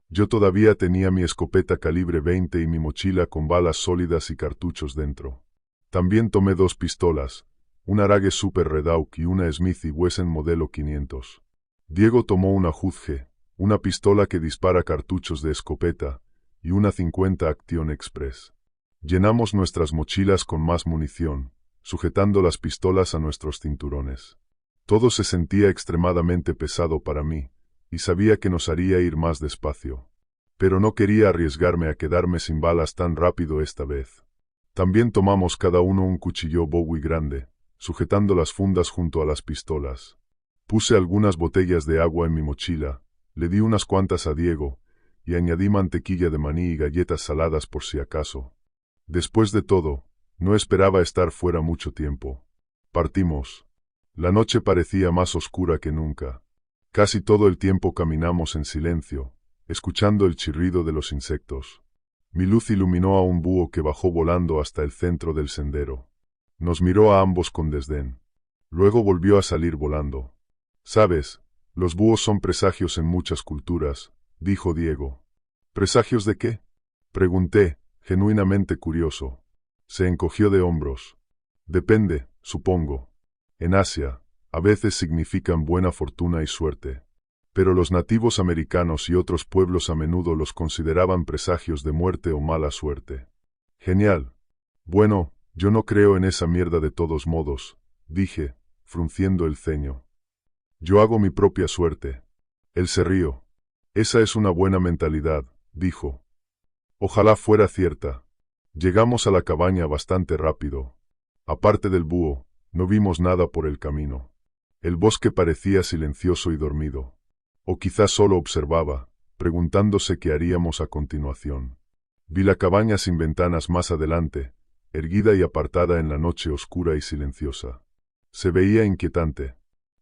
Speaker 1: Yo todavía tenía mi escopeta calibre 20 y mi mochila con balas sólidas y cartuchos dentro. También tomé 2 pistolas, una Arage Super Redhawk y una Smith & Wesson modelo 500. Diego tomó una Hughes, una pistola que dispara cartuchos de escopeta, y una 50 Action Express. Llenamos nuestras mochilas con más munición, sujetando las pistolas a nuestros cinturones. Todo se sentía extremadamente pesado para mí, y sabía que nos haría ir más despacio. Pero no quería arriesgarme a quedarme sin balas tan rápido esta vez. También tomamos cada uno un cuchillo Bowie grande, sujetando las fundas junto a las pistolas. Puse algunas botellas de agua en mi mochila, le di unas cuantas a Diego, y añadí mantequilla de maní y galletas saladas por si acaso. Después de todo, no esperaba estar fuera mucho tiempo. Partimos. La noche parecía más oscura que nunca. Casi todo el tiempo caminamos en silencio, escuchando el chirrido de los insectos. Mi luz iluminó a un búho que bajó volando hasta el centro del sendero. Nos miró a ambos con desdén. Luego volvió a salir volando. ¿Sabes? Los búhos son presagios en muchas culturas, dijo Diego. ¿Presagios de qué? Pregunté, genuinamente curioso. Se encogió de hombros. Depende, supongo. En Asia, a veces significan buena fortuna y suerte. Pero los nativos americanos y otros pueblos a menudo los consideraban presagios de muerte o mala suerte. Genial. Bueno, yo no creo en esa mierda de todos modos, dije, frunciendo el ceño. Yo hago mi propia suerte. Él se rió. Esa es una buena mentalidad, dijo. Ojalá fuera cierta. Llegamos a la cabaña bastante rápido. Aparte del búho, no vimos nada por el camino. El bosque parecía silencioso y dormido. O quizás solo observaba, preguntándose qué haríamos a continuación. Vi la cabaña sin ventanas más adelante, erguida y apartada en la noche oscura y silenciosa. Se veía inquietante.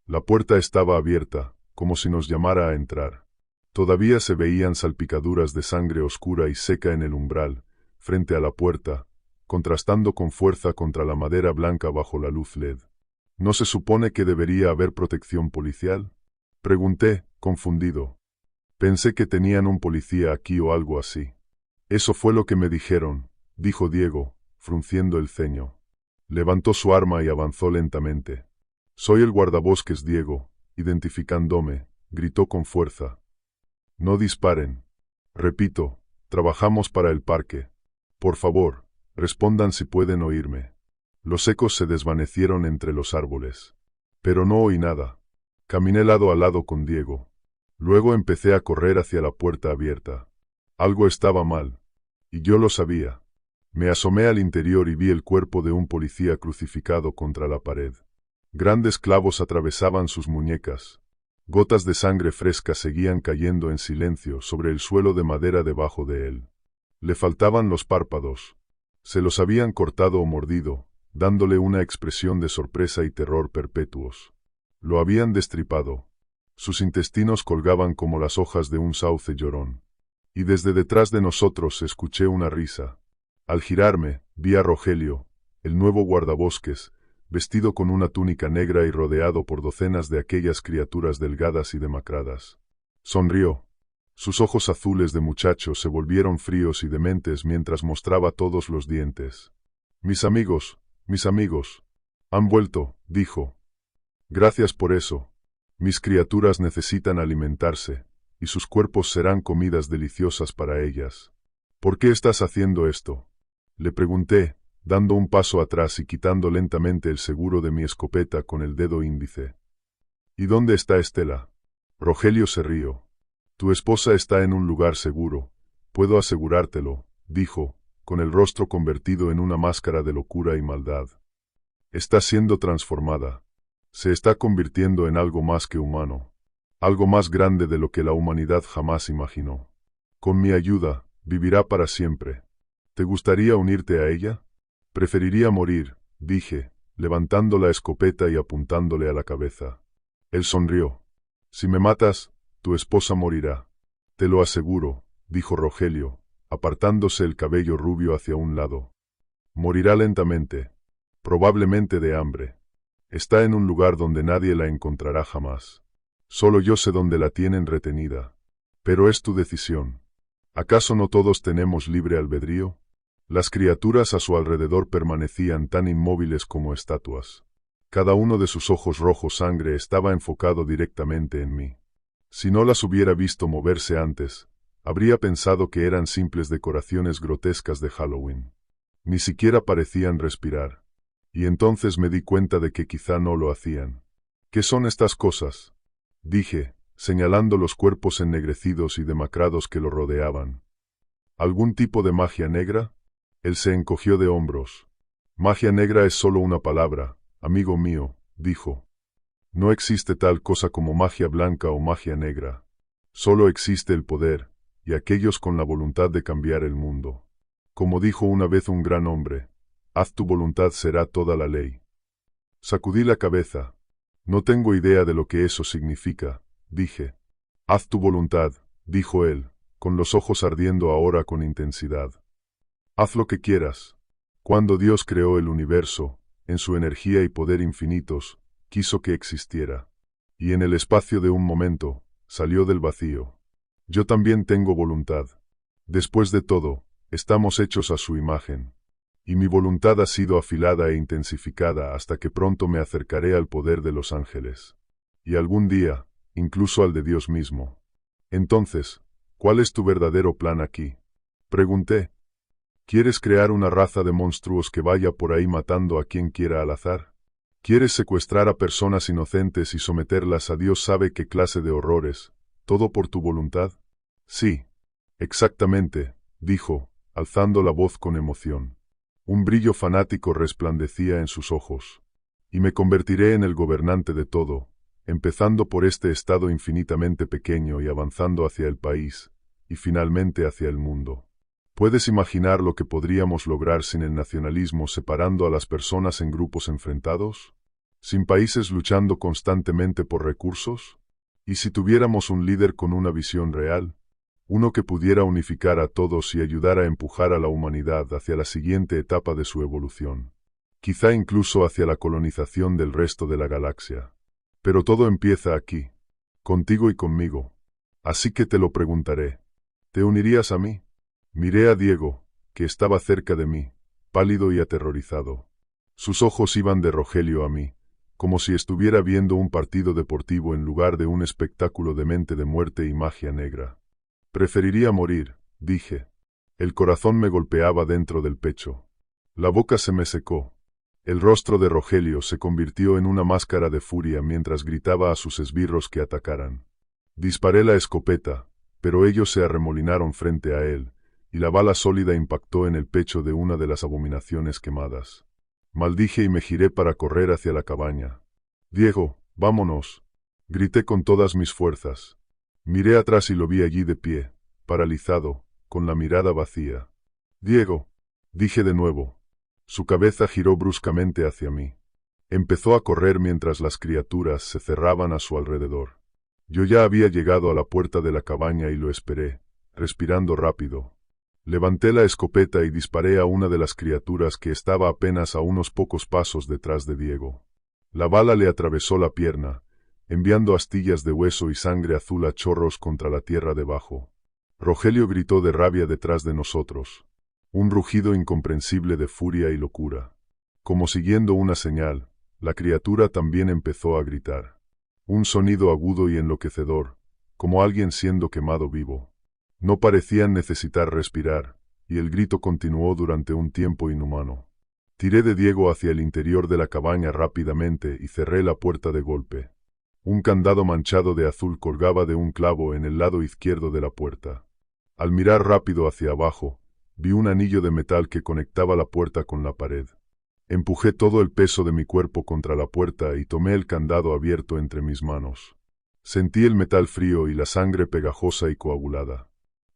Speaker 1: La puerta estaba abierta, como si nos llamara a entrar. Todavía se veían salpicaduras de sangre oscura y seca en el umbral, frente a la puerta, contrastando con fuerza contra la madera blanca bajo la luz LED. ¿No se supone que debería haber protección policial? Pregunté, confundido. Pensé que tenían un policía aquí o algo así. Eso fue lo que me dijeron, dijo Diego, frunciendo el ceño. Levantó su arma y avanzó lentamente. Soy el guardabosques Diego, identificándome, gritó con fuerza. No disparen. Repito, trabajamos para el parque. Por favor, respondan si pueden oírme. Los ecos se desvanecieron entre los árboles. Pero no oí nada. Caminé lado a lado con Diego. Luego empecé a correr hacia la puerta abierta. Algo estaba mal. Y yo lo sabía. Me asomé al interior y vi el cuerpo de un policía crucificado contra la pared. Grandes clavos atravesaban sus muñecas. Gotas de sangre fresca seguían cayendo en silencio sobre el suelo de madera debajo de él. Le faltaban los párpados. Se los habían cortado o mordido, dándole una expresión de sorpresa y terror perpetuos. Lo habían destripado. Sus intestinos colgaban como las hojas de un sauce llorón. Y desde detrás de nosotros escuché una risa. Al girarme, vi a Rogelio, el nuevo guardabosques, vestido con una túnica negra y rodeado por docenas de aquellas criaturas delgadas y demacradas. Sonrió. Sus ojos azules de muchacho se volvieron fríos y dementes mientras mostraba todos los dientes. Mis amigos, Han vuelto, dijo. Gracias por eso. Mis criaturas necesitan alimentarse, y sus cuerpos serán comidas deliciosas para ellas. ¿Por qué estás haciendo esto? Le pregunté, dando un paso atrás y quitando lentamente el seguro de mi escopeta con el dedo índice. ¿Y dónde está Estela? Rogelio se rió. Tu esposa está en un lugar seguro, puedo asegurártelo, dijo, con el rostro convertido en una máscara de locura y maldad. Está siendo transformada. Se está convirtiendo en algo más que humano. Algo más grande de lo que la humanidad jamás imaginó. Con mi ayuda, vivirá para siempre. ¿Te gustaría unirte a ella? Preferiría morir, dije, levantando la escopeta y apuntándole a la cabeza. Él sonrió. Si me matas, tu esposa morirá. Te lo aseguro, dijo Rogelio, apartándose el cabello rubio hacia un lado. Morirá lentamente, probablemente de hambre. Está en un lugar donde nadie la encontrará jamás. Solo yo sé dónde la tienen retenida. Pero es tu decisión. ¿Acaso no todos tenemos libre albedrío? Las criaturas a su alrededor permanecían tan inmóviles como estatuas. Cada uno de sus ojos rojos sangre estaba enfocado directamente en mí. Si no las hubiera visto moverse antes, habría pensado que eran simples decoraciones grotescas de Halloween. Ni siquiera parecían respirar. Y entonces me di cuenta de que quizá no lo hacían. ¿Qué son estas cosas? Dije, señalando los cuerpos ennegrecidos y demacrados que lo rodeaban. ¿Algún tipo de magia negra? Él se encogió de hombros. Magia negra es solo una palabra, amigo mío, dijo. No existe tal cosa como magia blanca o magia negra. Solo existe el poder, y aquellos con la voluntad de cambiar el mundo. Como dijo una vez un gran hombre, haz tu voluntad será toda la ley. Sacudí la cabeza. No tengo idea de lo que eso significa, dije. Haz tu voluntad, dijo él, con los ojos ardiendo ahora con intensidad. Haz lo que quieras. Cuando Dios creó el universo, en su energía y poder infinitos, quiso que existiera. Y en el espacio de un momento, salió del vacío. Yo también tengo voluntad. Después de todo, estamos hechos a su imagen. Y mi voluntad ha sido afilada e intensificada hasta que pronto me acercaré al poder de los ángeles. Y algún día, incluso al de Dios mismo. Entonces, ¿cuál es tu verdadero plan aquí? Pregunté. ¿Quieres crear una raza de monstruos que vaya por ahí matando a quien quiera al azar? ¿Quieres secuestrar a personas inocentes y someterlas a Dios sabe qué clase de horrores, todo por tu voluntad? Sí, exactamente, dijo, alzando la voz con emoción. Un brillo fanático resplandecía en sus ojos. Y me convertiré en el gobernante de todo, empezando por este estado infinitamente pequeño y avanzando hacia el país, y finalmente hacia el mundo. ¿Puedes imaginar lo que podríamos lograr sin el nacionalismo separando a las personas en grupos enfrentados? ¿Sin países luchando constantemente por recursos? ¿Y si tuviéramos un líder con una visión real? Uno que pudiera unificar a todos y ayudar a empujar a la humanidad hacia la siguiente etapa de su evolución. Quizá incluso hacia la colonización del resto de la galaxia. Pero todo empieza aquí, contigo y conmigo. Así que te lo preguntaré. ¿Te unirías a mí? Miré a Diego, que estaba cerca de mí, pálido y aterrorizado. Sus ojos iban de Rogelio a mí, como si estuviera viendo un partido deportivo en lugar de un espectáculo demente de muerte y magia negra. Preferiría morir, dije. El corazón me golpeaba dentro del pecho. La boca se me secó. El rostro de Rogelio se convirtió en una máscara de furia mientras gritaba a sus esbirros que atacaran. Disparé la escopeta, pero ellos se arremolinaron frente a él, y la bala sólida impactó en el pecho de una de las abominaciones quemadas. Maldije y me giré para correr hacia la cabaña. Diego, vámonos, grité con todas mis fuerzas. Miré atrás y lo vi allí de pie, paralizado, con la mirada vacía. Diego, dije de nuevo. Su cabeza giró bruscamente hacia mí. Empezó a correr mientras las criaturas se cerraban a su alrededor. Yo ya había llegado a la puerta de la cabaña y lo esperé, respirando rápido. Levanté la escopeta y disparé a una de las criaturas que estaba apenas a unos pocos pasos detrás de Diego. La bala le atravesó la pierna, enviando astillas de hueso y sangre azul a chorros contra la tierra debajo. Rogelio gritó de rabia detrás de nosotros. Un rugido incomprensible de furia y locura. Como siguiendo una señal, La criatura también empezó a gritar. Un sonido agudo y enloquecedor, como alguien siendo quemado vivo. No parecían necesitar respirar, y el grito continuó durante un tiempo inhumano. Tiré de Diego hacia el interior de la cabaña rápidamente y cerré la puerta de golpe. Un candado manchado de azul colgaba de un clavo en el lado izquierdo de la puerta. Al mirar rápido hacia abajo, vi un anillo de metal que conectaba la puerta con la pared. Empujé todo el peso de mi cuerpo contra la puerta y tomé el candado abierto entre mis manos. Sentí el metal frío y la sangre pegajosa y coagulada.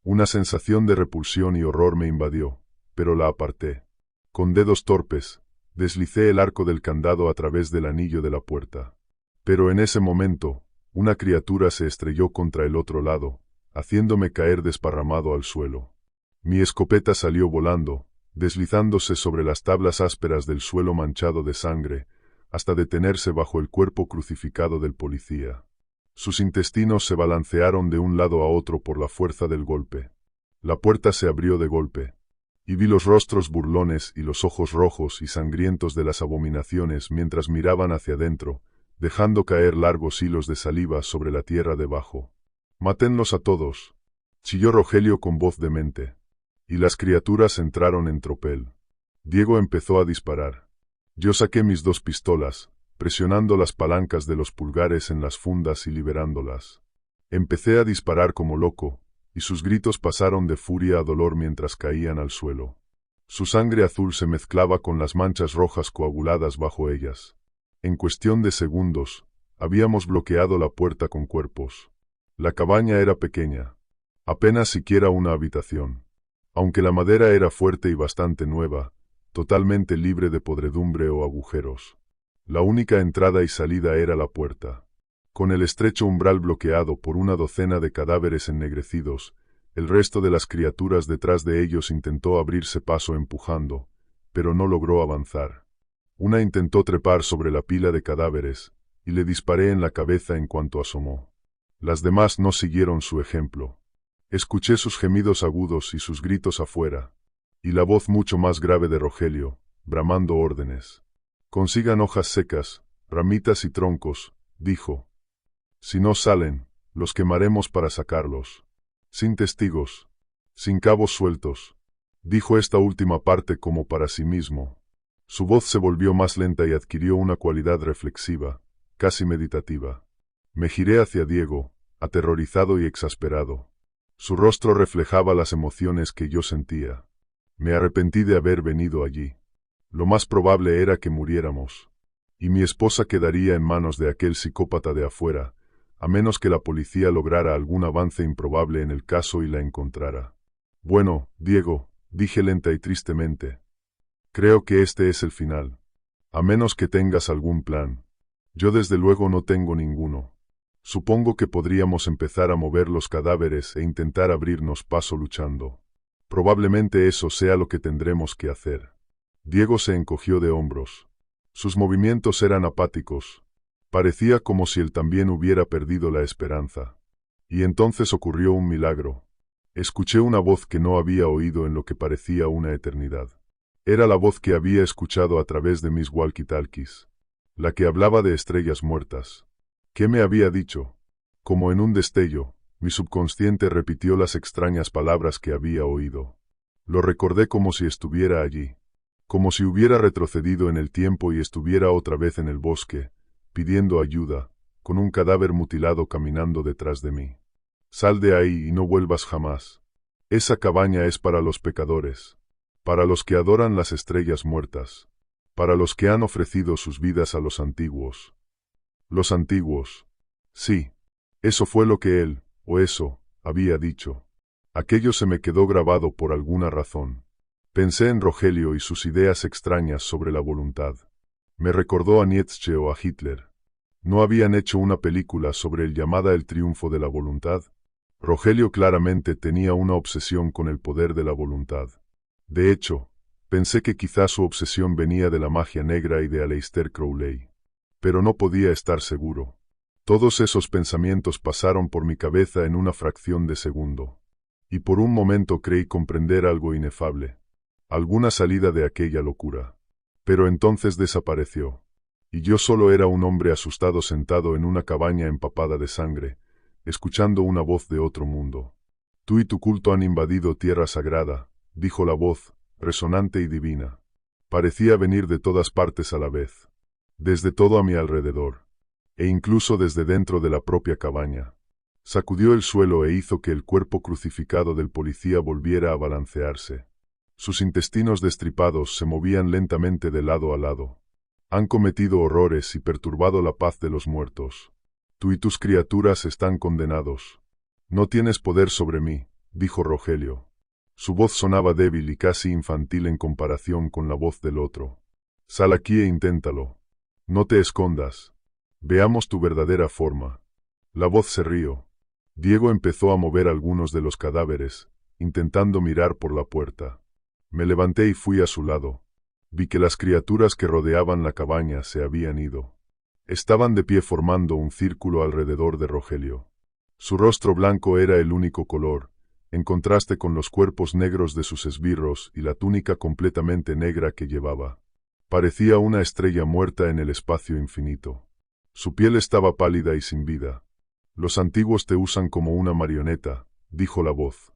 Speaker 1: Una sensación de repulsión y horror me invadió, pero la aparté. Con dedos torpes, deslicé el arco del candado a través del anillo de la puerta. Pero en ese momento, una criatura se estrelló contra el otro lado, haciéndome caer desparramado al suelo. Mi escopeta salió volando, deslizándose sobre las tablas ásperas del suelo manchado de sangre, hasta detenerse bajo el cuerpo crucificado del policía. Sus intestinos se balancearon de un lado a otro por la fuerza del golpe. La puerta se abrió de golpe, y vi los rostros burlones y los ojos rojos y sangrientos de las abominaciones mientras miraban hacia adentro, dejando caer largos hilos de saliva sobre la tierra debajo. «Mátenlos a todos», chilló Rogelio con voz demente. Y las criaturas entraron en tropel. Diego empezó a disparar. Yo saqué mis 2 pistolas, presionando las palancas de los pulgares en las fundas y liberándolas. Empecé a disparar como loco, y sus gritos pasaron de furia a dolor mientras caían al suelo. Su sangre azul se mezclaba con las manchas rojas coaguladas bajo ellas. En cuestión de segundos, habíamos bloqueado la puerta con cuerpos. La cabaña era pequeña, apenas siquiera una habitación. Aunque la madera era fuerte y bastante nueva, totalmente libre de podredumbre o agujeros. La única entrada y salida era la puerta. Con el estrecho umbral bloqueado por una docena de cadáveres ennegrecidos, el resto de las criaturas detrás de ellos intentó abrirse paso empujando, pero no logró avanzar. Una intentó trepar sobre la pila de cadáveres, y le disparé en la cabeza en cuanto asomó. Las demás no siguieron su ejemplo. Escuché sus gemidos agudos y sus gritos afuera, y la voz mucho más grave de Rogelio, bramando órdenes. «Consigan hojas secas, ramitas y troncos», dijo. «Si no salen, los quemaremos para sacarlos. Sin testigos, sin cabos sueltos», dijo esta última parte como para sí mismo. Su voz se volvió más lenta y adquirió una cualidad reflexiva, casi meditativa. Me giré hacia Diego, aterrorizado y exasperado. Su rostro reflejaba las emociones que yo sentía. Me arrepentí de haber venido allí. Lo más probable era que muriéramos, y mi esposa quedaría en manos de aquel psicópata de afuera, a menos que la policía lograra algún avance improbable en el caso y la encontrara. «Bueno, Diego», dije lenta y tristemente, «creo que este es el final. A menos que tengas algún plan. Yo desde luego no tengo ninguno. Supongo que podríamos empezar a mover los cadáveres e intentar abrirnos paso luchando. Probablemente eso sea lo que tendremos que hacer». Diego se encogió de hombros. Sus movimientos eran apáticos. Parecía como si él también hubiera perdido la esperanza. Y entonces ocurrió un milagro. Escuché una voz que no había oído en lo que parecía una eternidad. Era la voz que había escuchado a través de mis walkie-talkies. La que hablaba de estrellas muertas. ¿Qué me había dicho? Como en un destello, mi subconsciente repitió las extrañas palabras que había oído. Lo recordé como si estuviera allí. Como si hubiera retrocedido en el tiempo y estuviera otra vez en el bosque, pidiendo ayuda, con un cadáver mutilado caminando detrás de mí. «Sal de ahí y no vuelvas jamás. Esa cabaña es para los pecadores, para los que adoran las estrellas muertas, para los que han ofrecido sus vidas a los antiguos». Los antiguos. Sí, eso fue lo que él, o eso, había dicho. Aquello se me quedó grabado por alguna razón. Pensé en Rogelio y sus ideas extrañas sobre la voluntad. Me recordó a Nietzsche o a Hitler. ¿No habían hecho una película sobre el llamada El triunfo de la voluntad? Rogelio claramente tenía una obsesión con el poder de la voluntad. De hecho, pensé que quizás su obsesión venía de la magia negra y de Aleister Crowley. Pero no podía estar seguro. Todos esos pensamientos pasaron por mi cabeza en una fracción de segundo. Y por un momento creí comprender algo inefable. Alguna salida de aquella locura. Pero entonces desapareció. Y yo solo era un hombre asustado sentado en una cabaña empapada de sangre, escuchando una voz de otro mundo. Tú y tu culto han invadido tierra sagrada, dijo la voz, resonante y divina. Parecía venir de todas partes a la vez, desde todo a mi alrededor, e incluso desde dentro de la propia cabaña. Sacudió el suelo e hizo que el cuerpo crucificado del policía volviera a balancearse. Sus intestinos destripados se movían lentamente de lado a lado. Han cometido horrores y perturbado la paz de los muertos. Tú y tus criaturas están condenados. No tienes poder sobre mí, dijo Rogelio. Su voz sonaba débil y casi infantil en comparación con la voz del otro. Sal aquí e inténtalo. No te escondas. Veamos tu verdadera forma. La voz se rió. Diego empezó a mover algunos de los cadáveres, intentando mirar por la puerta. Me levanté y fui a su lado. Vi que las criaturas que rodeaban la cabaña se habían ido. Estaban de pie formando un círculo alrededor de Rogelio. Su rostro blanco era el único color, en contraste con los cuerpos negros de sus esbirros y la túnica completamente negra que llevaba. Parecía una estrella muerta en el espacio infinito. Su piel estaba pálida y sin vida. Los antiguos te usan como una marioneta, dijo la voz.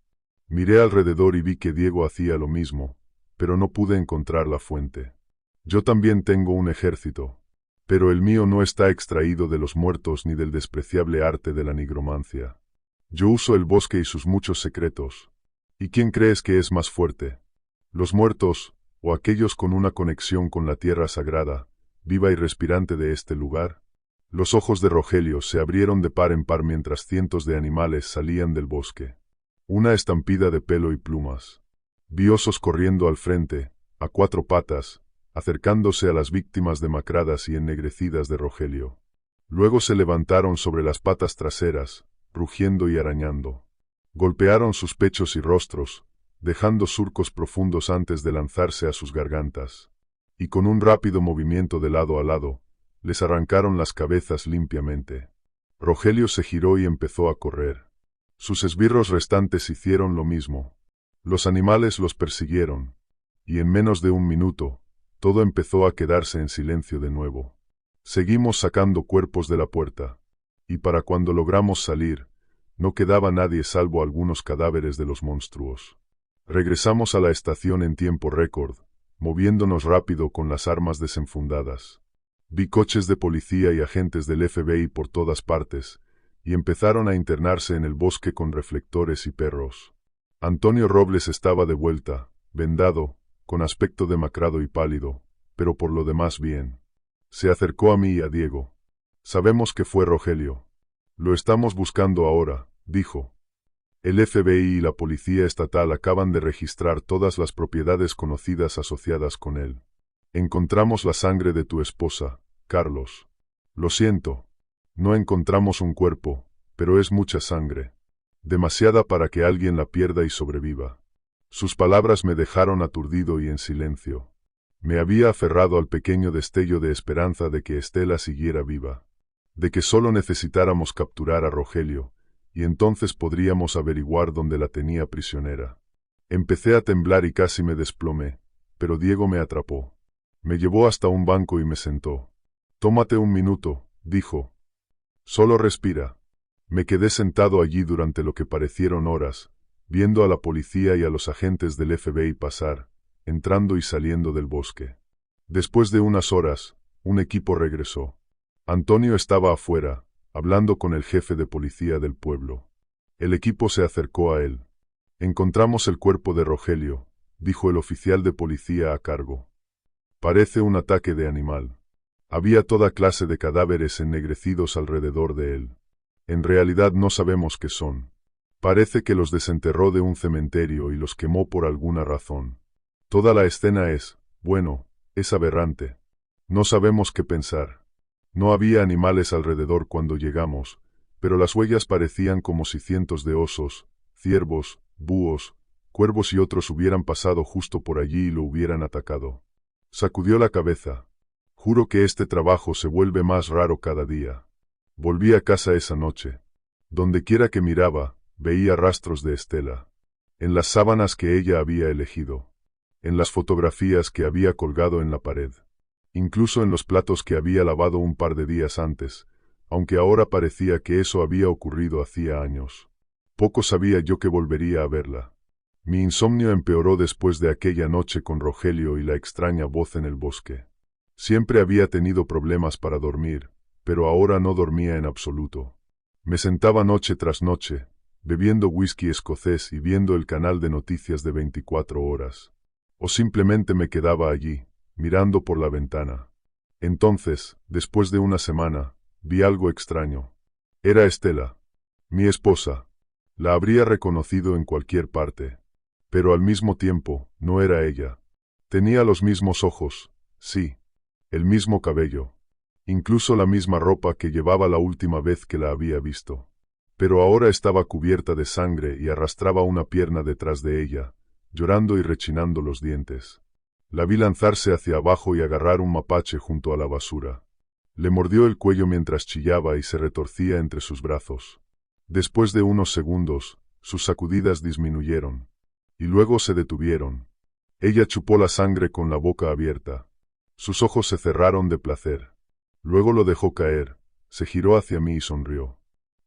Speaker 1: Miré alrededor y vi que Diego hacía lo mismo, pero no pude encontrar la fuente. Yo también tengo un ejército, pero el mío no está extraído de los muertos ni del despreciable arte de la nigromancia. Yo uso el bosque y sus muchos secretos. ¿Y quién crees que es más fuerte? ¿Los muertos, o aquellos con una conexión con la tierra sagrada, viva y respirante de este lugar? Los ojos de Rogelio se abrieron de par en par mientras cientos de animales salían del bosque. Una estampida de pelo y plumas. Vi osos corriendo al frente, a cuatro patas, acercándose a las víctimas demacradas y ennegrecidas de Rogelio. Luego se levantaron sobre las patas traseras, rugiendo y arañando. Golpearon sus pechos y rostros, dejando surcos profundos antes de lanzarse a sus gargantas. Y con un rápido movimiento de lado a lado, les arrancaron las cabezas limpiamente. Rogelio se giró y empezó a correr. Sus esbirros restantes hicieron lo mismo. Los animales los persiguieron, y en menos de un minuto, todo empezó a quedarse en silencio de nuevo. Seguimos sacando cuerpos de la puerta, y para cuando logramos salir, no quedaba nadie salvo algunos cadáveres de los monstruos. Regresamos a la estación en tiempo récord, moviéndonos rápido con las armas desenfundadas. Vi coches de policía y agentes del FBI por todas partes, y empezaron a internarse en el bosque con reflectores y perros. Antonio Robles estaba de vuelta, vendado, con aspecto demacrado y pálido, pero por lo demás bien. Se acercó a mí y a Diego. Sabemos que fue Rogelio. Lo estamos buscando ahora, dijo. El FBI y la Policía Estatal acaban de registrar todas las propiedades conocidas asociadas con él. Encontramos la sangre de tu esposa, Carlos. Lo siento. No encontramos un cuerpo, pero es mucha sangre. Demasiada para que alguien la pierda y sobreviva. Sus palabras me dejaron aturdido y en silencio. Me había aferrado al pequeño destello de esperanza de que Estela siguiera viva. De que solo necesitáramos capturar a Rogelio, y entonces podríamos averiguar dónde la tenía prisionera. Empecé a temblar y casi me desplomé, pero Diego me atrapó. Me llevó hasta un banco y me sentó. Tómate un minuto, dijo. Solo respira. Me quedé sentado allí durante lo que parecieron horas, viendo a la policía y a los agentes del FBI pasar, entrando y saliendo del bosque. Después de unas horas, un equipo regresó. Antonio estaba afuera, hablando con el jefe de policía del pueblo. El equipo se acercó a él. Encontramos el cuerpo de Rogelio, dijo el oficial de policía a cargo. Parece un ataque de animal. Había toda clase de cadáveres ennegrecidos alrededor de él. En realidad no sabemos qué son. Parece que los desenterró de un cementerio y los quemó por alguna razón. Toda la escena es aberrante. No sabemos qué pensar. No había animales alrededor cuando llegamos, pero las huellas parecían como si cientos de osos, ciervos, búhos, cuervos y otros hubieran pasado justo por allí y lo hubieran atacado. Sacudió la cabeza. Juro que este trabajo se vuelve más raro cada día. Volví a casa esa noche. Donde quiera que miraba, veía rastros de Estela. En las sábanas que ella había elegido. En las fotografías que había colgado en la pared. incluso en los platos que había lavado un par de días antes, aunque ahora parecía que eso había ocurrido hacía años. Poco sabía yo que volvería a verla. Mi insomnio empeoró después de aquella noche con Rogelio y la extraña voz en el bosque. Siempre había tenido problemas para dormir, pero ahora no dormía en absoluto. Me sentaba noche tras noche, bebiendo whisky escocés y viendo el canal de noticias de 24 horas. O simplemente me quedaba allí, mirando por la ventana. Entonces, después de una semana, vi algo extraño. Era Estela, mi esposa. La habría reconocido en cualquier parte. Pero al mismo tiempo, no era ella. Tenía los mismos ojos, sí, el mismo cabello, incluso la misma ropa que llevaba la última vez que la había visto. Pero ahora estaba cubierta de sangre y arrastraba una pierna detrás de ella, llorando y rechinando los dientes. La vi lanzarse hacia abajo y agarrar un mapache junto a la basura. Le mordió el cuello mientras chillaba y se retorcía entre sus brazos. Después de unos segundos, sus sacudidas disminuyeron. Y luego se detuvieron. Ella chupó la sangre con la boca abierta. Sus ojos se cerraron de placer. Luego lo dejó caer, se giró hacia mí y sonrió.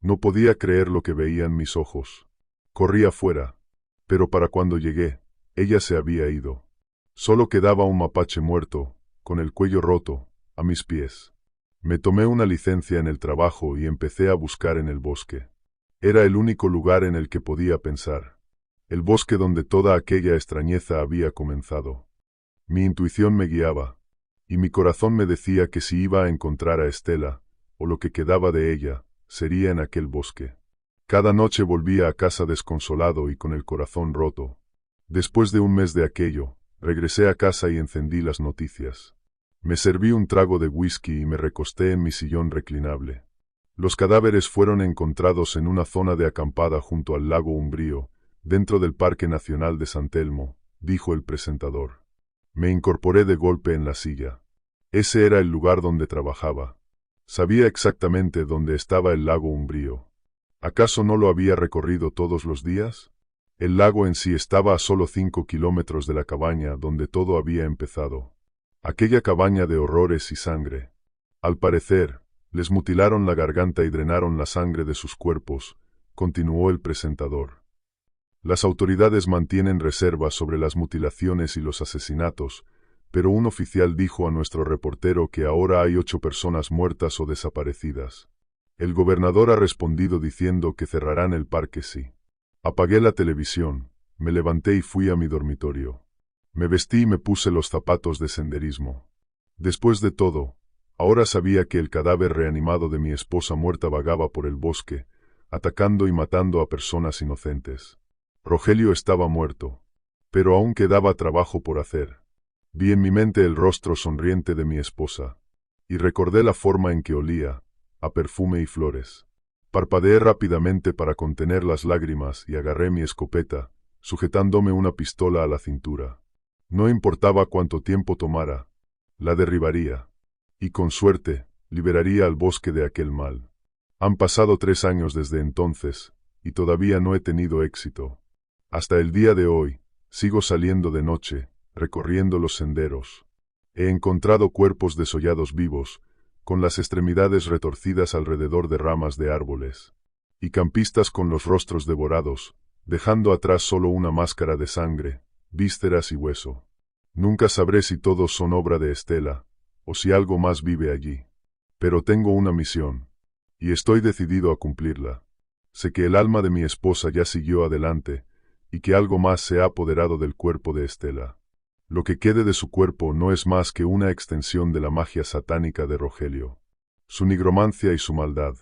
Speaker 1: No podía creer lo que veía en mis ojos. Corrí afuera. Pero para cuando llegué, ella se había ido. Solo quedaba un mapache muerto, con el cuello roto, a mis pies. Me tomé una licencia en el trabajo y empecé a buscar en el bosque. Era el único lugar en el que podía pensar. El bosque donde toda aquella extrañeza había comenzado. Mi intuición me guiaba, y mi corazón me decía que si iba a encontrar a Estela, o lo que quedaba de ella, sería en aquel bosque. Cada noche volvía a casa desconsolado y con el corazón roto. Después de un mes de aquello, regresé a casa y encendí las noticias. Me serví un trago de whisky y me recosté en mi sillón reclinable. Los cadáveres fueron encontrados en una zona de acampada junto al lago Umbrío, dentro del Parque Nacional de San Telmo, dijo el presentador. Me incorporé de golpe en la silla. Ese era el lugar donde trabajaba. Sabía exactamente dónde estaba el lago Umbrío. ¿Acaso no lo había recorrido todos los días? El lago en sí estaba a solo 5 kilómetros de la cabaña donde todo había empezado. Aquella cabaña de horrores y sangre. Al parecer, les mutilaron la garganta y drenaron la sangre de sus cuerpos, continuó el presentador. Las autoridades mantienen reservas sobre las mutilaciones y los asesinatos, pero un oficial dijo a nuestro reportero que ahora hay 8 personas muertas o desaparecidas. El gobernador ha respondido diciendo que cerrarán el parque sí. Apagué la televisión, me levanté y fui a mi dormitorio. Me vestí y me puse los zapatos de senderismo. Después de todo, ahora sabía que el cadáver reanimado de mi esposa muerta vagaba por el bosque, atacando y matando a personas inocentes. Rogelio estaba muerto, pero aún quedaba trabajo por hacer. Vi en mi mente el rostro sonriente de mi esposa, y recordé la forma en que olía, a perfume y flores. Parpadeé rápidamente para contener las lágrimas y agarré mi escopeta, sujetándome una pistola a la cintura. No importaba cuánto tiempo tomara, la derribaría, y con suerte, liberaría al bosque de aquel mal. Han pasado 3 años desde entonces, y todavía no he tenido éxito. Hasta el día de hoy, sigo saliendo de noche, recorriendo los senderos. He encontrado cuerpos desollados vivos, con las extremidades retorcidas alrededor de ramas de árboles, y campistas con los rostros devorados, dejando atrás solo una máscara de sangre, vísceras y hueso. Nunca sabré si todos son obra de Estela, o si algo más vive allí. Pero tengo una misión, y estoy decidido a cumplirla. Sé que el alma de mi esposa ya siguió adelante, y que algo más se ha apoderado del cuerpo de Estela. Lo que quede de su cuerpo no es más que una extensión de la magia satánica de Rogelio, su nigromancia y su maldad,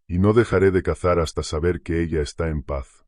Speaker 1: y no dejaré de cazar hasta saber que ella está en paz.